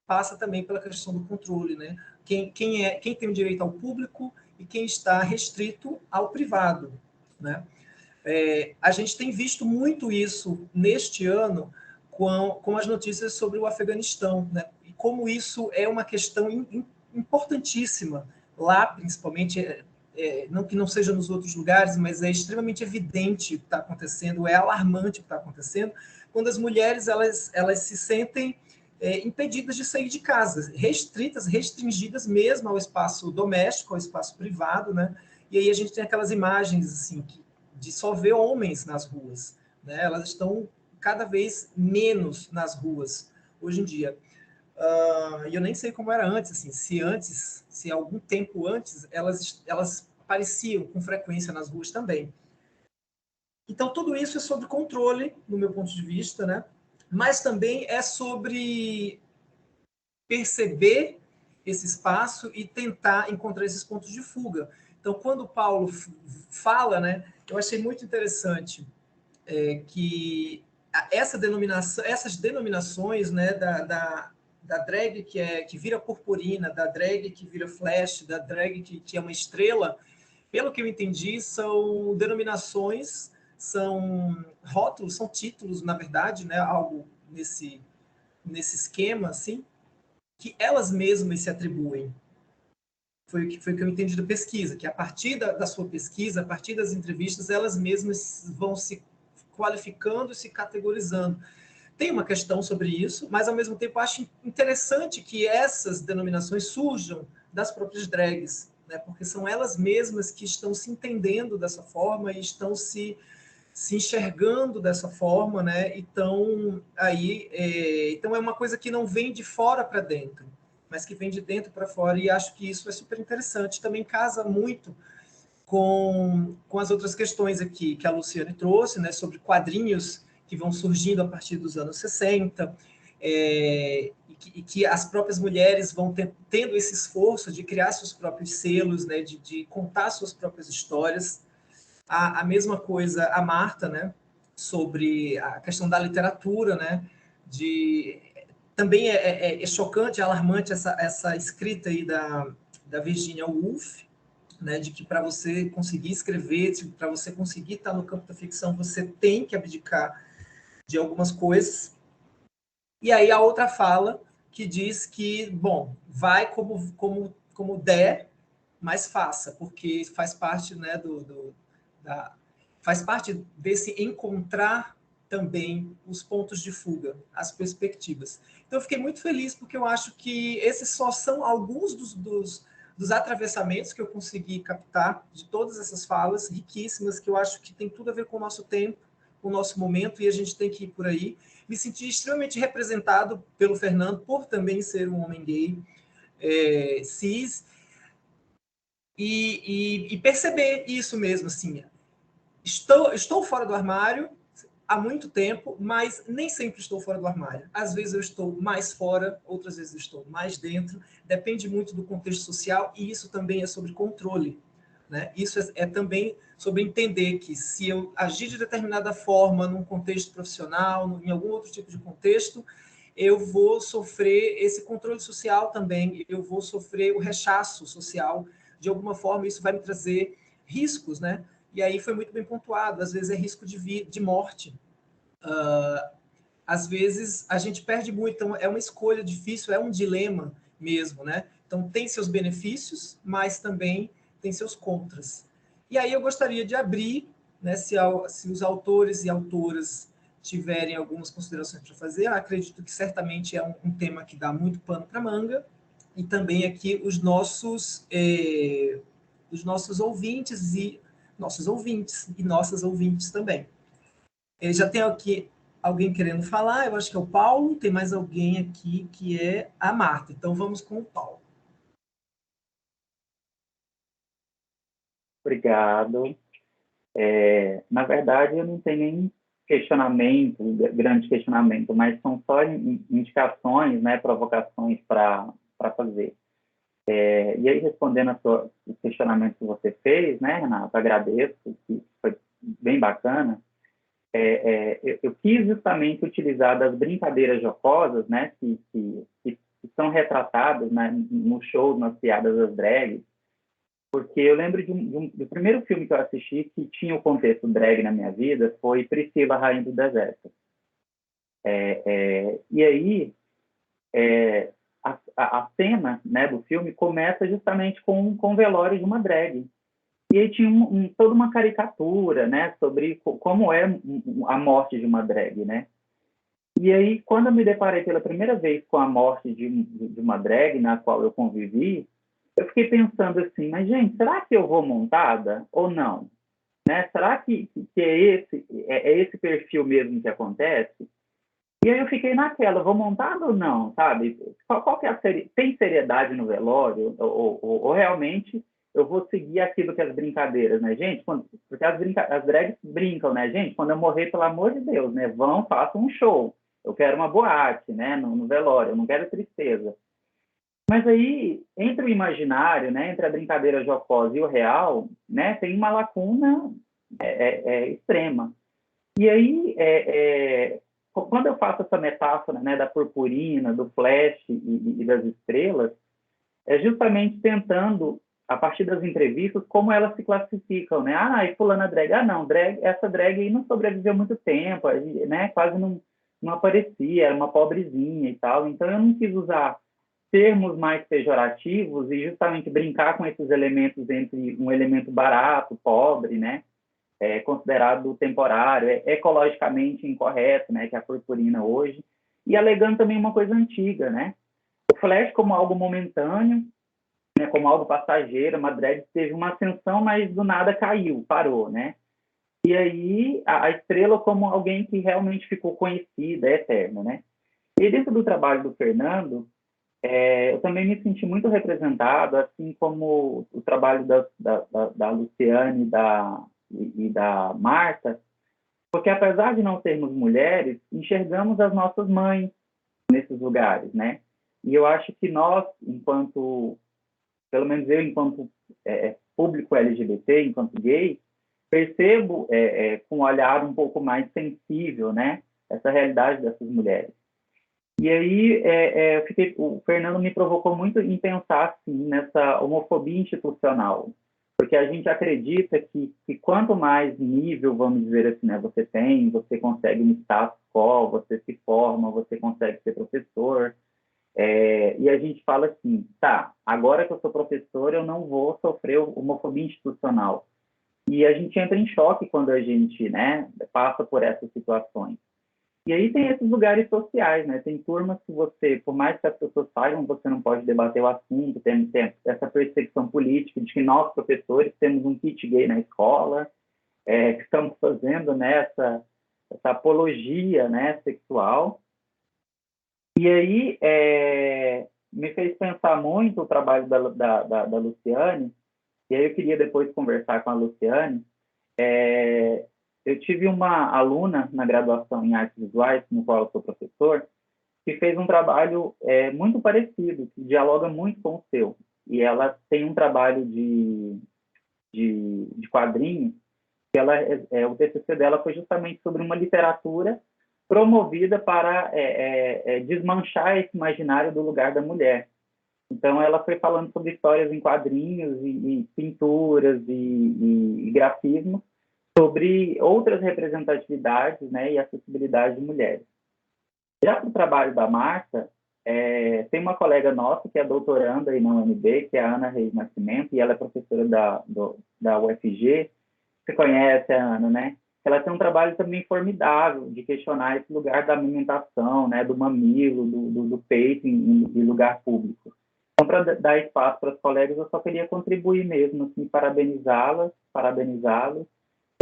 [SPEAKER 2] passa também pela questão do controle, né, quem tem o direito ao público e quem está restrito ao privado, né. A gente tem visto muito isso neste ano com as notícias sobre o Afeganistão, né, e como isso é uma questão importantíssima lá, principalmente, não que não seja nos outros lugares, mas é extremamente evidente o que está acontecendo, é alarmante o que está acontecendo, quando as mulheres elas se sentem impedidas de sair de casa, restringidas mesmo ao espaço doméstico, ao espaço privado, né? E aí a gente tem aquelas imagens assim de só ver homens nas ruas, né? Elas estão cada vez menos nas ruas hoje em dia. E eu nem sei como era antes, assim, se algum tempo antes, elas apareciam com frequência nas ruas também. Então, tudo isso é sobre controle, no meu ponto de vista, né? Mas também é sobre perceber esse espaço e tentar encontrar esses pontos de fuga. Então, quando o Paulo fala, né, eu achei muito interessante que essas denominações, né, da drag que vira purpurina, da drag que vira flash, da drag que é uma estrela, pelo que eu entendi, são denominações, são rótulos, são títulos, na verdade, né, algo nesse esquema, assim, que elas mesmas se atribuem. Foi o que eu entendi da pesquisa, que a partir da sua pesquisa, a partir das entrevistas, elas mesmas vão se qualificando e se categorizando. Tem uma questão sobre isso, mas, ao mesmo tempo, acho interessante que essas denominações surjam das próprias drags, né? Porque são elas mesmas que estão se entendendo dessa forma e estão se enxergando dessa forma, né? Então, então é uma coisa que não vem de fora para dentro, mas que vem de dentro para fora, e acho que isso é super interessante. Também casa muito com as outras questões aqui que a Luciane trouxe, né, sobre quadrinhos que vão surgindo a partir dos anos 60, e que as próprias mulheres vão tendo esse esforço de criar seus próprios selos, né, de contar suas próprias histórias. A mesma coisa a Marta, né, sobre a questão da literatura, né, também é chocante, é alarmante essa escrita aí da Virginia Woolf, né, de que para você conseguir escrever, para você conseguir estar no campo da ficção, você tem que abdicar de algumas coisas. E aí a outra fala que diz que, bom, vai como der, mas faça, porque faz parte, né, faz parte desse encontrar também os pontos de fuga, as perspectivas. Então, eu fiquei muito feliz, porque eu acho que esses só são alguns dos atravessamentos que eu consegui captar de todas essas falas riquíssimas, que eu acho que tem tudo a ver com o nosso tempo, com o nosso momento, e a gente tem que ir por aí. Me senti extremamente representado pelo Fernando, por também ser um homem gay, cis, e perceber isso mesmo, assim, estou fora do armário há muito tempo, mas nem sempre estou fora do armário. Às vezes eu estou mais fora, outras vezes eu estou mais dentro. Depende muito do contexto social, e isso também é sobre controle, né? Isso é também sobre entender que, se eu agir de determinada forma num contexto profissional, em algum outro tipo de contexto, eu vou sofrer esse controle social também, eu vou sofrer o rechaço social. De alguma forma, isso vai me trazer riscos, né? E aí foi muito bem pontuado, às vezes é risco de morte. Às vezes a gente perde muito, então é uma escolha difícil, é um dilema mesmo, né? Então tem seus benefícios, mas também tem seus contras. E aí eu gostaria de abrir, né, se os autores e autoras tiverem algumas considerações para fazer. Eu acredito que certamente é um tema que dá muito pano para manga, e também aqui os nossos ouvintes e nossas ouvintes também. Já tem aqui alguém querendo falar, eu acho que é o Paulo, tem mais alguém aqui que é a Marta. Então vamos com o Paulo.
[SPEAKER 1] Obrigado. Na verdade, eu não tenho nem questionamento, grande questionamento, mas são só indicações, né, provocações para fazer. E aí, respondendo o questionamento que você fez, né, Renata, agradeço, que foi bem bacana. Eu quis justamente utilizar das brincadeiras jocosas, né, que são retratadas, né, no show, nas piadas das drags, porque eu lembro do primeiro filme que eu assisti que tinha o contexto drag na minha vida, foi Priscila, Rainha do Deserto. E aí, a cena, né, do filme começa justamente com o velório de uma drag. E aí tinha toda uma caricatura, né, sobre como é a morte de uma drag, né? E aí, quando eu me deparei pela primeira vez com a morte de uma drag na qual eu convivi, eu fiquei pensando assim, mas, gente, será que eu vou montada ou não? Né? Será que é esse perfil mesmo que acontece? E aí eu fiquei naquela, vou montada ou não, sabe? Qual que é tem seriedade no velório? Ou realmente eu vou seguir aquilo que as brincadeiras, né, gente? Porque as drags brincam, né, gente? Quando eu morrer, pelo amor de Deus, né? Vão, façam um show. Eu quero uma boate, né, no velório, eu não quero tristeza. Mas aí, entre o imaginário, né, entre a brincadeira jocosa e o real, né, tem uma lacuna extrema. E aí, quando eu faço essa metáfora, né, da purpurina, do flash e das estrelas, é justamente tentando, a partir das entrevistas, como elas se classificam, né? Ah, e fulana drag. Ah, não, essa drag aí não sobreviveu muito tempo, né? Quase não aparecia, era uma pobrezinha e tal. Então, eu não quis usar termos mais pejorativos e justamente brincar com esses elementos entre um elemento barato, pobre, né? Considerado temporário, ecologicamente incorreto, né? Que é a purpurina hoje, e alegando também uma coisa antiga, né? O flash como algo momentâneo, né, como algo passageiro, uma drag teve uma ascensão, mas do nada caiu, parou, né? E aí a estrela como alguém que realmente ficou conhecida, é eterna, né? E dentro do trabalho do Fernando, eu também me senti muito representado, assim como o trabalho da Luciane e da Marta, porque apesar de não sermos mulheres, enxergamos as nossas mães nesses lugares, né? E eu acho que nós, pelo menos eu, enquanto público LGBT, enquanto gay, percebo com um olhar um pouco mais sensível, né, essa realidade dessas mulheres. E aí o Fernando me provocou muito em pensar assim, nessa homofobia institucional, porque a gente acredita que quanto mais nível, vamos dizer assim, né, você tem, você consegue um status quo, você se forma, você consegue ser professor, e a gente fala assim, tá, agora que eu sou professor, eu não vou sofrer homofobia institucional. E a gente entra em choque quando a gente, né, passa por essas situações. E aí tem esses lugares sociais, né? Tem turmas que você, por mais que as pessoas saibam, você não pode debater o assunto, tem essa percepção política de que nós, professores, temos um kit gay na escola, que estamos fazendo, né, essa apologia, né, sexual. E aí me fez pensar muito o trabalho da Luciane, e aí eu queria depois conversar com a Luciane. Eu tive uma aluna na graduação em artes visuais, no qual eu sou professor, que fez um trabalho muito parecido, que dialoga muito com o seu. E ela tem um trabalho de quadrinhos, que o TCC dela foi justamente sobre uma literatura promovida para desmanchar esse imaginário do lugar da mulher. Então, ela foi falando sobre histórias em quadrinhos e pinturas e grafismo sobre outras representatividades, né, e acessibilidade de mulheres. Já para o trabalho da Marta, tem uma colega nossa que é doutoranda aí na UNB, que é a Ana Reis Nascimento, e ela é professora da UFG. Você conhece a Ana, né? Ela tem um trabalho também formidável de questionar esse lugar da amamentação, né, do mamilo, do peito em lugar público. Então, para dar espaço para os colegas, eu só queria contribuir mesmo, assim, parabenizá-los,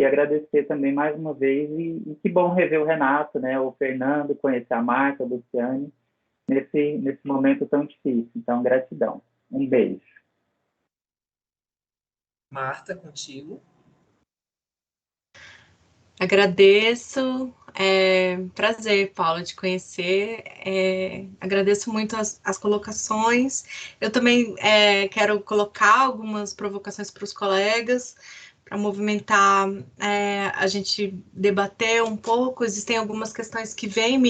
[SPEAKER 1] e agradecer também mais uma vez, e que bom rever o Renato, né, o Fernando, conhecer a Marta, a Luciane, nesse momento tão difícil. Então, gratidão. Um beijo.
[SPEAKER 2] Marta, contigo.
[SPEAKER 6] Agradeço, prazer, Paula, de conhecer, agradeço muito as colocações. Eu também quero colocar algumas provocações para os colegas, para movimentar, a gente debater um pouco. Existem algumas questões que vêm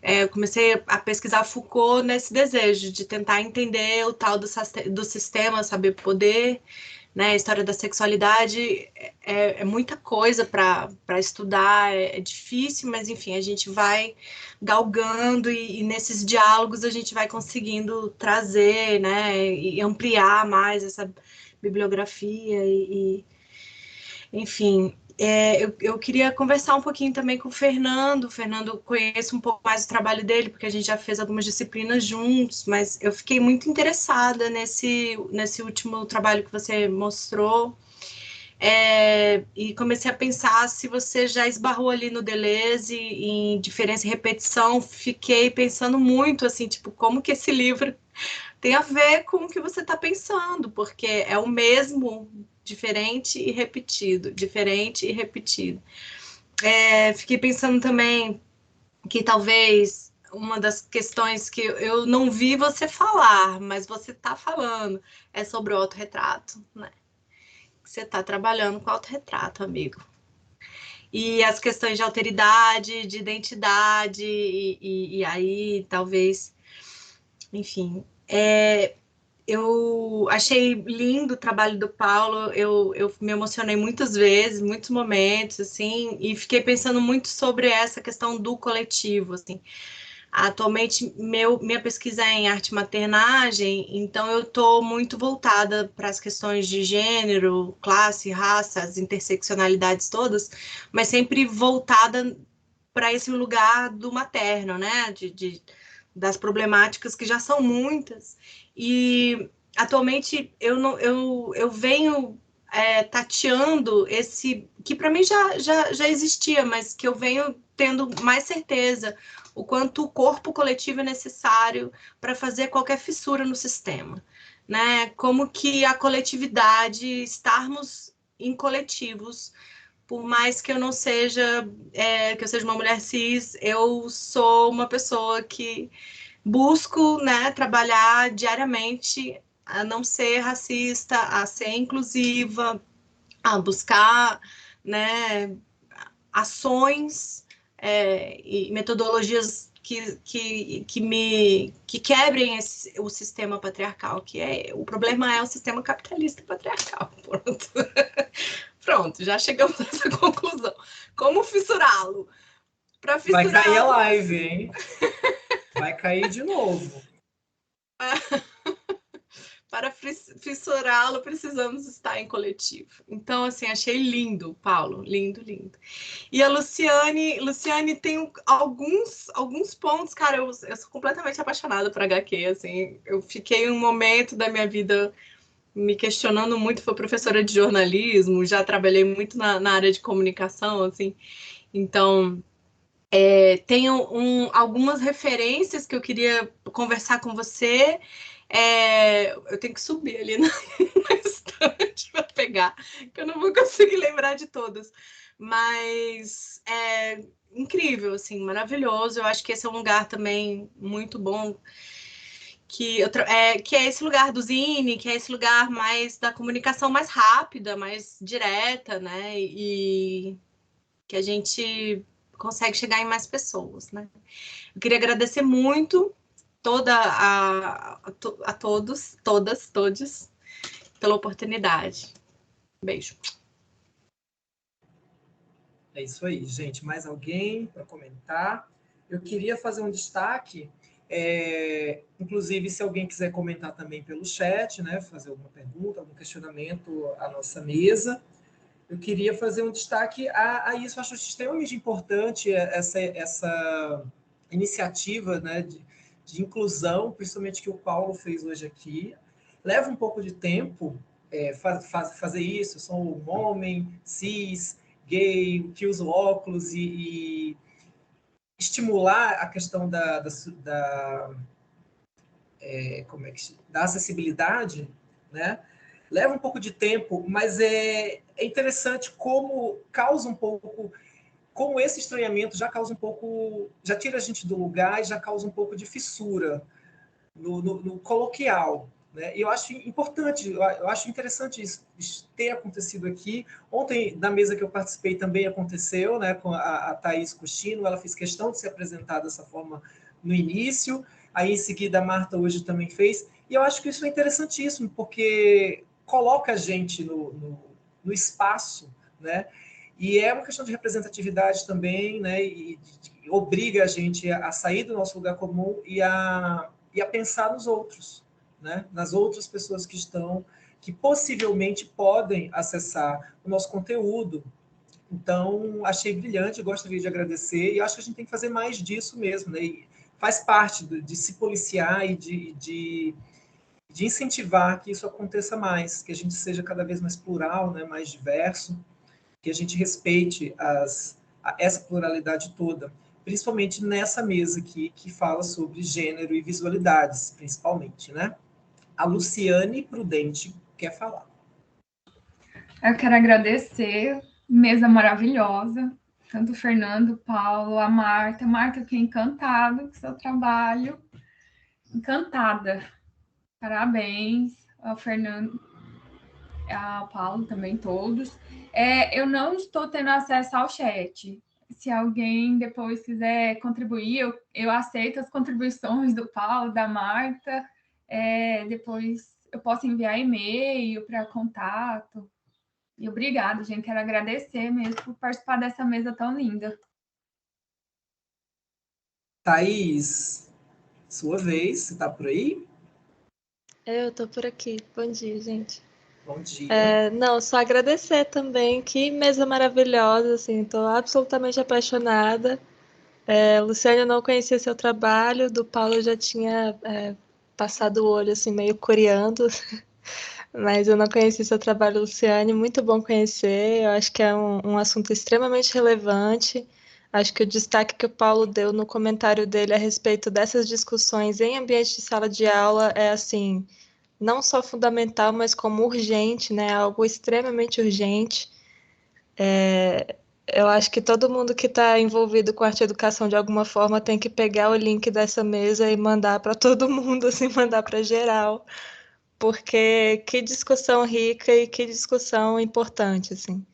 [SPEAKER 6] eu comecei a pesquisar Foucault nesse desejo de tentar entender o tal do sistema saber poder, né? A história da sexualidade é muita coisa para estudar, é difícil, mas enfim, a gente vai galgando e nesses diálogos a gente vai conseguindo trazer, né, e ampliar mais essa bibliografia enfim. Eu queria conversar um pouquinho também com o Fernando. O Fernando, conheço um pouco mais o trabalho dele, porque a gente já fez algumas disciplinas juntos, mas eu fiquei muito interessada nesse último trabalho que você mostrou. E comecei a pensar se você já esbarrou ali no Deleuze em diferença e repetição. Fiquei pensando muito, assim, tipo, como que esse livro tem a ver com o que você está pensando, porque é o mesmo, diferente e repetido, diferente e repetido. Fiquei pensando também que talvez uma das questões que eu não vi você falar, mas você está falando, é sobre o autorretrato, né? Você está trabalhando com autorretrato, amigo. E as questões de alteridade, de identidade, e aí talvez, enfim. Eu achei lindo o trabalho do Paulo, eu me emocionei muitas vezes, muitos momentos, assim, e fiquei pensando muito sobre essa questão do coletivo, assim. Atualmente, minha pesquisa é em arte maternagem, então eu estou muito voltada para as questões de gênero, classe, raça, as interseccionalidades todas, mas sempre voltada para esse lugar do materno, né, das problemáticas que já são muitas. E atualmente eu venho tateando esse que para mim já existia, mas que eu venho tendo mais certeza o quanto o corpo coletivo é necessário para fazer qualquer fissura no sistema, né? Como que a coletividade, estarmos em coletivos, por mais que eu não seja, que eu seja uma mulher cis, eu sou uma pessoa que busco, né, trabalhar diariamente a não ser racista, a ser inclusiva, a buscar, né, ações e metodologias que quebrem o sistema patriarcal, o problema é o sistema capitalista patriarcal. Pronto. Pronto, já chegamos a essa conclusão. Como fissurá-lo? Para fissurar...
[SPEAKER 2] Vai cair a live, hein? Vai cair de novo.
[SPEAKER 6] Para fissurá-lo, precisamos estar em coletivo. Então, assim, achei lindo, Paulo, lindo, lindo. E a Luciane tem alguns pontos, cara, eu sou completamente apaixonada por HQ, assim, eu fiquei um momento da minha vida me questionando muito, fui professora de jornalismo, já trabalhei muito na área de comunicação, assim, então tenho algumas referências que eu queria conversar com você. Eu tenho que subir ali na estante para pegar, que eu não vou conseguir lembrar de todas. Mas é incrível, assim, maravilhoso. Eu acho que esse é um lugar também muito bom, que é esse lugar do Zine, que é esse lugar mais da comunicação mais rápida, mais direta, né? E que a gente consegue chegar em mais pessoas, né? Eu queria agradecer muito a todos, todos, pela oportunidade. Beijo.
[SPEAKER 2] É isso aí, gente. Mais alguém para comentar? Eu queria fazer um destaque, inclusive, se alguém quiser comentar também pelo chat, né, fazer alguma pergunta, algum questionamento à nossa mesa. Eu queria fazer um destaque a isso. Eu acho extremamente importante essa iniciativa, né, de inclusão, principalmente que o Paulo fez hoje aqui. Leva um pouco de tempo fazer isso. Eu sou um homem, cis, gay, que usa óculos e estimular a questão da acessibilidade, né? Leva um pouco de tempo, mas é interessante como causa um pouco, como esse estranhamento já causa um pouco, já tira a gente do lugar e já causa um pouco de fissura no coloquial, né? E eu acho importante, eu acho interessante isso ter acontecido aqui. Ontem, na mesa que eu participei, também aconteceu, né, com a Thaís Costino, ela fez questão de se apresentar dessa forma no início, aí em seguida a Marta hoje também fez, e eu acho que isso é interessantíssimo, porque coloca a gente no espaço, né? E é uma questão de representatividade também, né? E obriga a gente a sair do nosso lugar comum e a pensar nos outros, né? Nas outras pessoas que possivelmente podem acessar o nosso conteúdo. Então, achei brilhante, gostaria de agradecer, e acho que a gente tem que fazer mais disso mesmo, né? E faz parte de se policiar e de incentivar que isso aconteça mais, que a gente seja cada vez mais plural, né? Mais diverso, que a gente respeite essa pluralidade toda, principalmente nessa mesa aqui, que fala sobre gênero e visualidades, principalmente, né? A Luciane Prudente quer falar.
[SPEAKER 5] Eu quero agradecer, mesa maravilhosa, tanto o Fernando, o Paulo, a Marta. Marta, eu fiquei encantada com o seu trabalho, encantada. Parabéns ao Fernando, ao Paulo também, todos. Eu não estou tendo acesso ao chat. Se alguém depois quiser contribuir, eu aceito as contribuições do Paulo, da Marta. Depois eu posso enviar e-mail para contato. E obrigada, gente. Quero agradecer mesmo por participar dessa mesa tão linda.
[SPEAKER 2] Thaís, sua vez, você está por aí?
[SPEAKER 7] Eu estou por aqui. Bom dia, gente.
[SPEAKER 2] Bom dia.
[SPEAKER 7] Não, só agradecer também. Que mesa maravilhosa, assim. Estou absolutamente apaixonada. Luciane, eu não conhecia seu trabalho. Do Paulo eu já tinha passado o olho, assim, meio coreando. Mas eu não conheci seu trabalho, Luciane. Muito bom conhecer. Eu acho que é um assunto extremamente relevante. Acho que o destaque que o Paulo deu no comentário dele a respeito dessas discussões em ambiente de sala de aula é, assim, não só fundamental, mas como urgente, né? Algo extremamente urgente. Eu acho que todo mundo que está envolvido com arte e educação de alguma forma tem que pegar o link dessa mesa e mandar para todo mundo, assim, mandar para geral. Porque que discussão rica e que discussão importante, assim.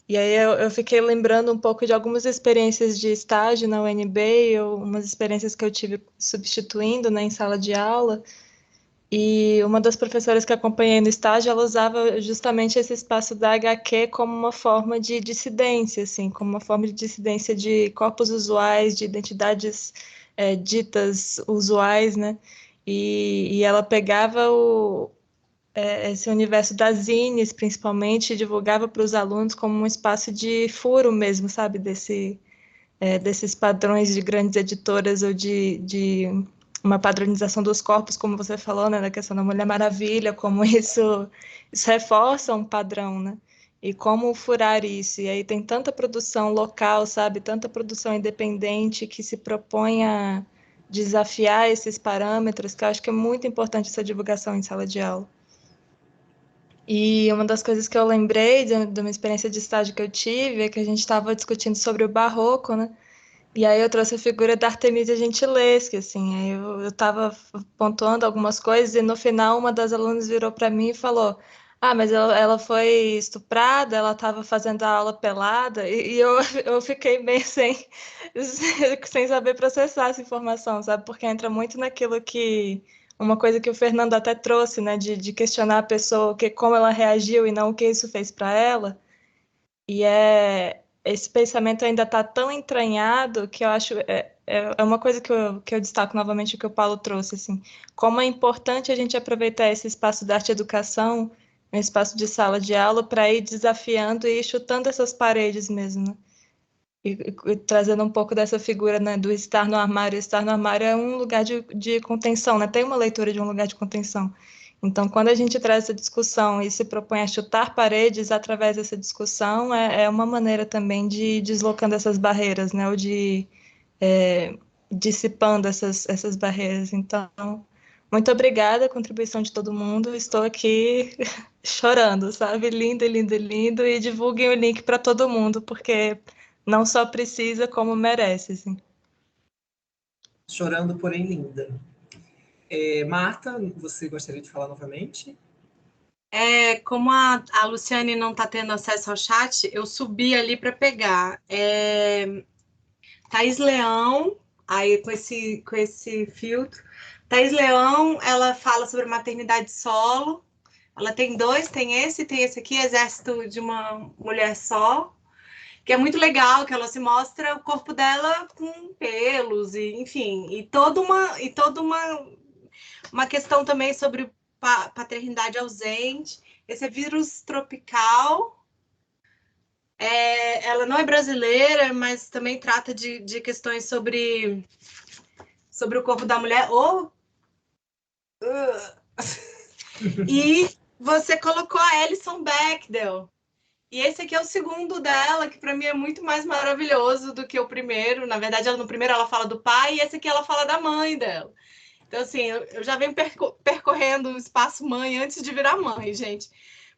[SPEAKER 7] E aí eu fiquei lembrando um pouco de algumas experiências de estágio na UNB, umas experiências que eu tive substituindo, né, em sala de aula, e uma das professoras que acompanhei no estágio, ela usava justamente esse espaço da HQ como uma forma de dissidência, assim, como uma forma de dissidência de corpos usuais, de identidades ditas usuais, né? E ela pegava esse universo das zines, principalmente, divulgava para os alunos como um espaço de furo mesmo, sabe? Desses padrões de grandes editoras ou de uma padronização dos corpos, como você falou, né? Da questão da Mulher Maravilha, como isso reforça um padrão, né? E como furar isso. E aí tem tanta produção local, sabe? Tanta produção independente que se propõe a desafiar esses parâmetros, que eu acho que é muito importante essa divulgação em sala de aula. E uma das coisas que eu lembrei de uma experiência de estágio que eu tive é que a gente estava discutindo sobre o barroco, né? E aí eu trouxe a figura da Artemisia Gentileschi, assim, aí eu estava pontuando algumas coisas e no final uma das alunas virou para mim e falou: ah, mas ela foi estuprada, ela estava fazendo a aula pelada, e eu fiquei meio sem saber processar essa informação, sabe? Porque entra muito naquilo que... Uma coisa que o Fernando até trouxe, né? De questionar a pessoa, como ela reagiu e não o que isso fez para ela. E esse pensamento ainda está tão entranhado que eu acho... É uma coisa que eu destaco novamente o que o Paulo trouxe, assim. Como é importante a gente aproveitar esse espaço da arte e educação, um espaço de sala de aula, para ir desafiando e chutando essas paredes mesmo, né? E trazendo um pouco dessa figura, né, do estar no armário. Estar no armário é um lugar de contenção, né? Tem uma leitura de um lugar de contenção. Então, quando a gente traz essa discussão e se propõe a chutar paredes através dessa discussão, é uma maneira também de ir deslocando essas barreiras, né? Ou de dissipando essas barreiras. Então, muito obrigada, a contribuição de todo mundo. Estou aqui chorando, sabe? Lindo, lindo, lindo. E divulguem o link para todo mundo, porque não só precisa, como merece, assim.
[SPEAKER 2] Chorando, porém linda. Marta, você gostaria de falar novamente?
[SPEAKER 6] Como a Luciane não está tendo acesso ao chat, eu subi ali para pegar. Thaís Leão, aí com esse filtro. Thaís Leão, ela fala sobre maternidade solo. Ela tem dois, tem esse aqui, Exército de uma Mulher Só, que é muito legal, que ela se mostra o corpo dela com pelos, e enfim, e toda uma questão também sobre paternidade ausente. Esse é Vírus Tropical. Ela não é brasileira, mas também trata de questões sobre o corpo da mulher. E você colocou a Alison Bechdel. E esse aqui é o segundo dela, que para mim é muito mais maravilhoso do que o primeiro. Na verdade, no primeiro ela fala do pai, e esse aqui ela fala da mãe dela. Então, assim, eu já venho percorrendo o espaço mãe antes de virar mãe, gente.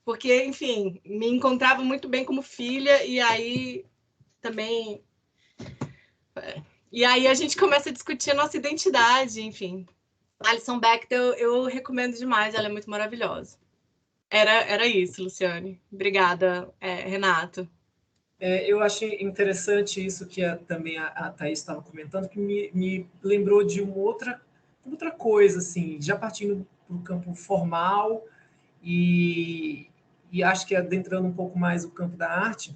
[SPEAKER 6] Porque, enfim, me encontrava muito bem como filha, e aí também... E aí a gente começa a discutir a nossa identidade, enfim. Alison Bechdel, eu recomendo demais, ela é muito maravilhosa. Era isso, Luciane. Obrigada, Renato.
[SPEAKER 2] Eu achei interessante isso que também a Thaís estava comentando, que me lembrou de uma outra coisa, assim, já partindo para o campo formal e acho que adentrando um pouco mais o campo da arte,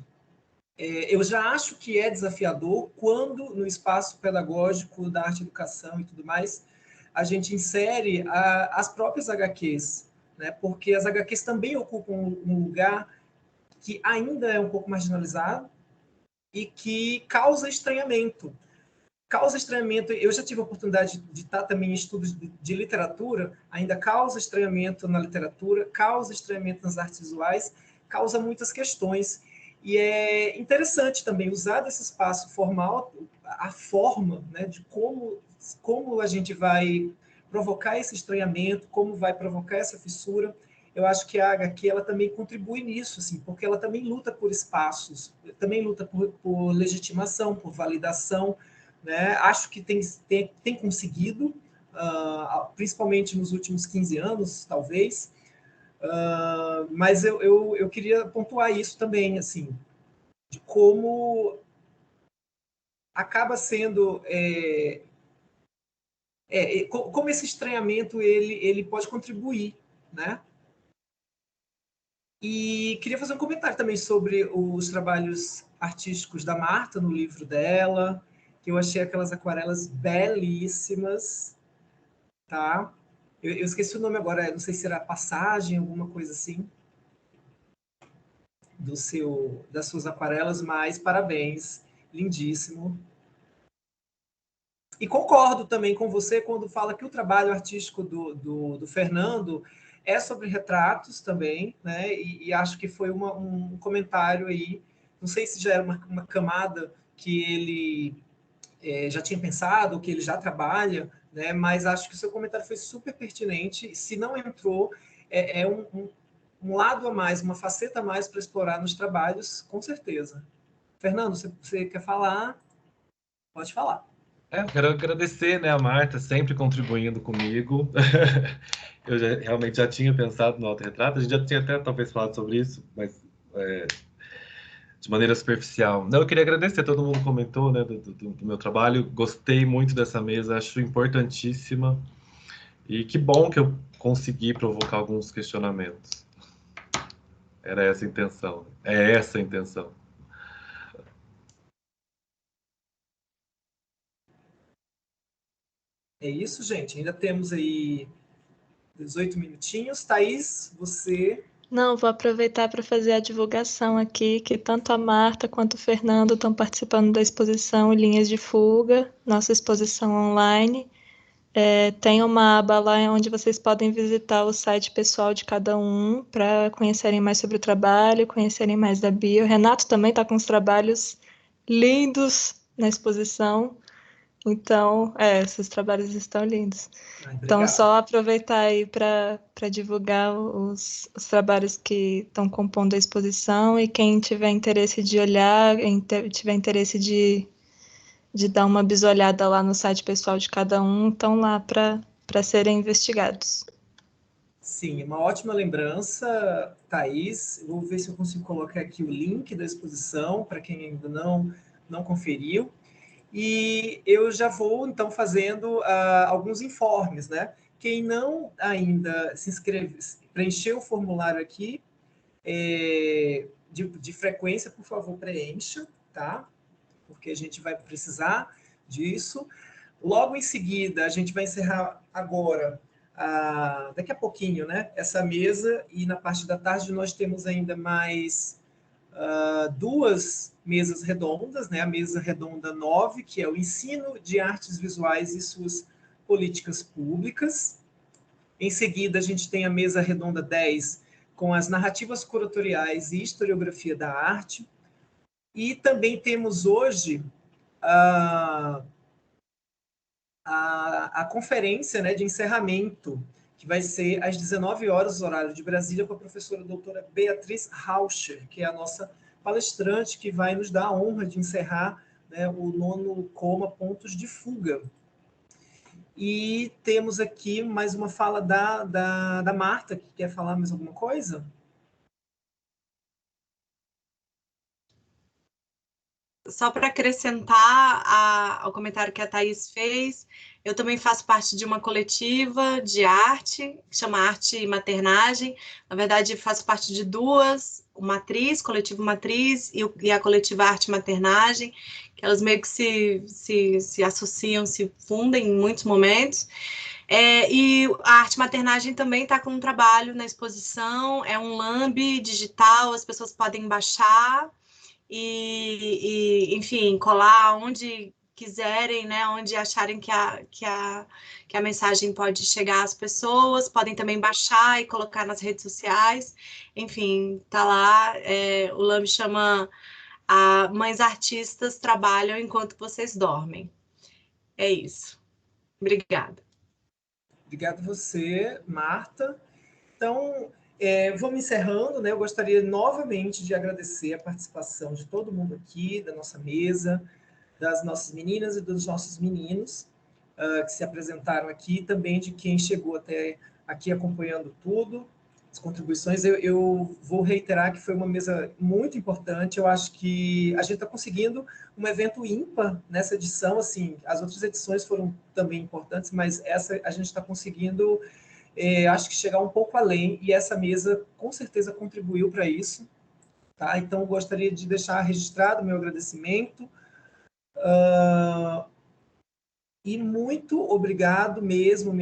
[SPEAKER 2] eu já acho que é desafiador quando, no espaço pedagógico da arte e educação e tudo mais, a gente insere as próprias HQs, né? Porque as HQs também ocupam um lugar que ainda é um pouco marginalizado e que causa estranhamento. Causa estranhamento, eu já tive a oportunidade de estar também em estudos de literatura, ainda causa estranhamento na literatura, causa estranhamento nas artes visuais, causa muitas questões. E é interessante também usar desse espaço formal, a forma, né, de como a gente vai provocar esse estranhamento, como vai provocar essa fissura. Eu acho que a HQ ela também contribui nisso, assim, porque ela também luta por espaços, também luta por legitimação, por validação, né? Acho que tem conseguido, principalmente nos últimos 15 anos, talvez, mas eu queria pontuar isso também, assim, de como acaba sendo... como esse estranhamento ele pode contribuir, né? E queria fazer um comentário também sobre os trabalhos artísticos da Marta no livro dela, que eu achei aquelas aquarelas belíssimas, tá? Eu esqueci o nome agora, não sei se era Passagem, alguma coisa assim, das suas aquarelas, mas parabéns, lindíssimo. E concordo também com você quando fala que o trabalho artístico do Fernando é sobre retratos também, né? E acho que foi um comentário aí, não sei se já era uma camada que ele já tinha pensado, que ele já trabalha, né? Mas acho que o seu comentário foi super pertinente. Se não entrou, é um lado a mais, uma faceta a mais para explorar nos trabalhos, com certeza. Fernando, você quer falar? Pode falar.
[SPEAKER 4] Eu quero agradecer, né, a Marta, sempre contribuindo comigo. Eu realmente já tinha pensado no autorretrato, a gente já tinha até talvez falado sobre isso, mas de maneira superficial. Não, eu queria agradecer, todo mundo comentou, né, do meu trabalho, gostei muito dessa mesa, acho importantíssima, e que bom que eu consegui provocar alguns questionamentos. Era essa a intenção, é essa a intenção.
[SPEAKER 2] É isso, gente. Ainda temos aí 18 minutinhos. Thaís, você...
[SPEAKER 7] Não, vou aproveitar para fazer a divulgação aqui, que tanto a Marta quanto o Fernando estão participando da exposição Linhas de Fuga, nossa exposição online. Tem uma aba lá onde vocês podem visitar o site pessoal de cada um para conhecerem mais sobre o trabalho, conhecerem mais da Bia. O Renato também está com os trabalhos lindos na exposição. Então, esses trabalhos estão lindos. Então, só aproveitar aí para divulgar os trabalhos que estão compondo a exposição, e quem tiver interesse de olhar, tiver interesse de dar uma bisolhada lá no site pessoal de cada um, estão lá para serem investigados.
[SPEAKER 2] Sim, uma ótima lembrança, Thaís. Vou ver se eu consigo colocar aqui o link da exposição para quem ainda não conferiu. E eu já vou, então, fazendo alguns informes, né? Quem não ainda se inscreve, preencheu o formulário aqui, de frequência, por favor, preencha, tá? Porque a gente vai precisar disso. Logo em seguida, a gente vai encerrar agora, daqui a pouquinho, né? Essa mesa, e na parte da tarde nós temos ainda mais duas mesas redondas, né? A mesa redonda 9, que é o ensino de artes visuais e suas políticas públicas. Em seguida, a gente tem a mesa redonda 10, com as narrativas curatoriais e historiografia da arte. E também temos hoje a conferência, né, de encerramento, que vai ser às 19 horas, horário de Brasília, com a professora doutora Beatriz Rauscher, que é a nossa palestrante, que vai nos dar a honra de encerrar, né, o 9º Coma Pontos de Fuga. E temos aqui mais uma fala da Marta, que quer falar mais alguma coisa?
[SPEAKER 6] Só para acrescentar ao comentário que a Thaís fez, eu também faço parte de uma coletiva de arte, que chama Arte e Maternagem. Na verdade, faço parte de duas, o Matriz, Coletivo Matriz, e a coletiva Arte e Maternagem, que elas meio que se associam, se fundem em muitos momentos. E a Arte Maternagem também está com um trabalho na exposição, é um lambe digital, as pessoas podem baixar, enfim, colar onde quiserem, né, onde acharem que a mensagem pode chegar às pessoas, podem também baixar e colocar nas redes sociais, enfim, tá lá, o Lamb chama Mães Artistas Trabalham Enquanto Vocês Dormem. É isso. Obrigada.
[SPEAKER 2] Obrigado a você, Marta. Então, vamos encerrando, né? Eu gostaria novamente de agradecer a participação de todo mundo aqui, da nossa mesa, das nossas meninas e dos nossos meninos que se apresentaram aqui, também de quem chegou até aqui acompanhando tudo, as contribuições. Eu vou reiterar que foi uma mesa muito importante. Eu acho que a gente está conseguindo um evento ímpar nessa edição. Assim, as outras edições foram também importantes, mas essa a gente está conseguindo, acho que chegar um pouco além, e essa mesa com certeza contribuiu para isso. Tá? Então, gostaria de deixar registrado o meu agradecimento. E muito obrigado mesmo.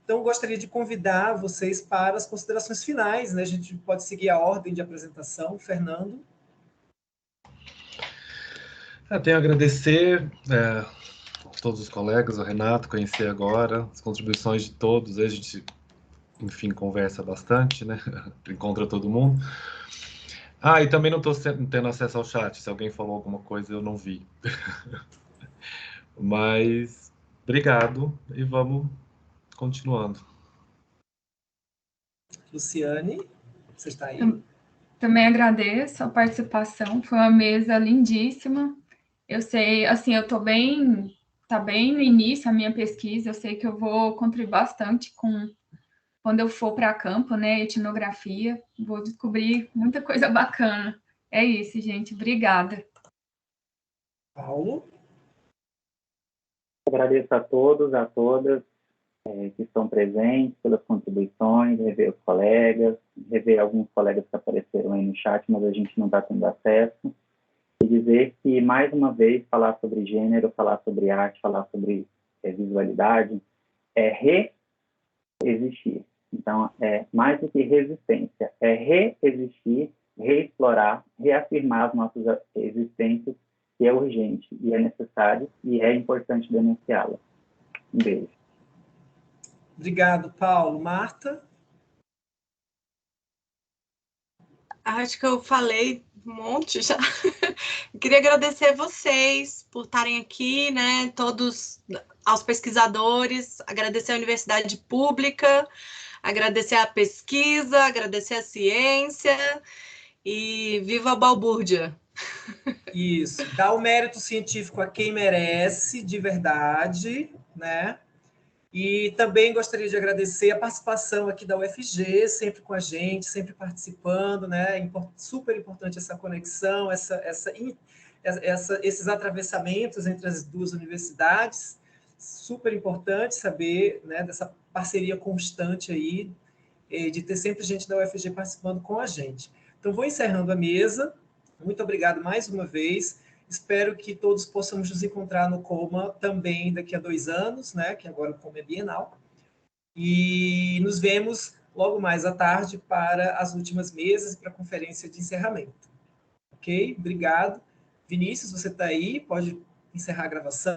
[SPEAKER 2] Então, gostaria de convidar vocês para as considerações finais, né? A gente pode seguir a ordem de apresentação. Fernando.
[SPEAKER 4] Tenho a agradecer a todos os colegas, o Renato, conhecer agora, as contribuições de todos, a gente, enfim, conversa bastante, né? Encontra todo mundo. E também não estou tendo acesso ao chat, se alguém falou alguma coisa eu não vi. Mas, obrigado, e vamos continuando.
[SPEAKER 2] Luciane, você está aí?
[SPEAKER 5] Também agradeço a participação, foi uma mesa lindíssima. Eu sei, assim, eu estou bem, tá bem no início a minha pesquisa, eu sei que eu vou contribuir bastante quando eu for para campo, né, etnografia, vou descobrir muita coisa bacana. É isso, gente, obrigada.
[SPEAKER 2] Paulo?
[SPEAKER 1] Agradeço a todos, a todas que estão presentes pelas contribuições, rever os colegas, rever alguns colegas que apareceram aí no chat, mas a gente não está tendo acesso. E dizer que, mais uma vez, falar sobre gênero, falar sobre arte, falar sobre visualidade, é reexistir. Então, é mais do que resistência, é reexistir, reexplorar, reafirmar as nossas existências, que é urgente, e é necessário, e é importante denunciá-la. Um beijo.
[SPEAKER 2] Obrigado, Paulo. Marta?
[SPEAKER 6] Acho que eu falei um monte já. Queria agradecer vocês por estarem aqui, né? Todos aos pesquisadores, agradecer a Universidade Pública, agradecer a pesquisa, agradecer a ciência e viva a balbúrdia!
[SPEAKER 2] Isso, dá o mérito científico a quem merece, de verdade, né? E também gostaria de agradecer a participação aqui da UFG, sempre com a gente, sempre participando, né? Super importante essa conexão, esses atravessamentos entre as duas universidades, super importante saber, né, dessa parceria constante aí, de ter sempre gente da UFG participando com a gente. Então, vou encerrando a mesa. Muito obrigado mais uma vez. Espero que todos possamos nos encontrar no COMA também daqui a 2 anos, né? Que agora o COMA é bienal. E nos vemos logo mais à tarde para as últimas mesas e para a conferência de encerramento. Ok? Obrigado. Vinícius, você está aí? Pode encerrar a gravação.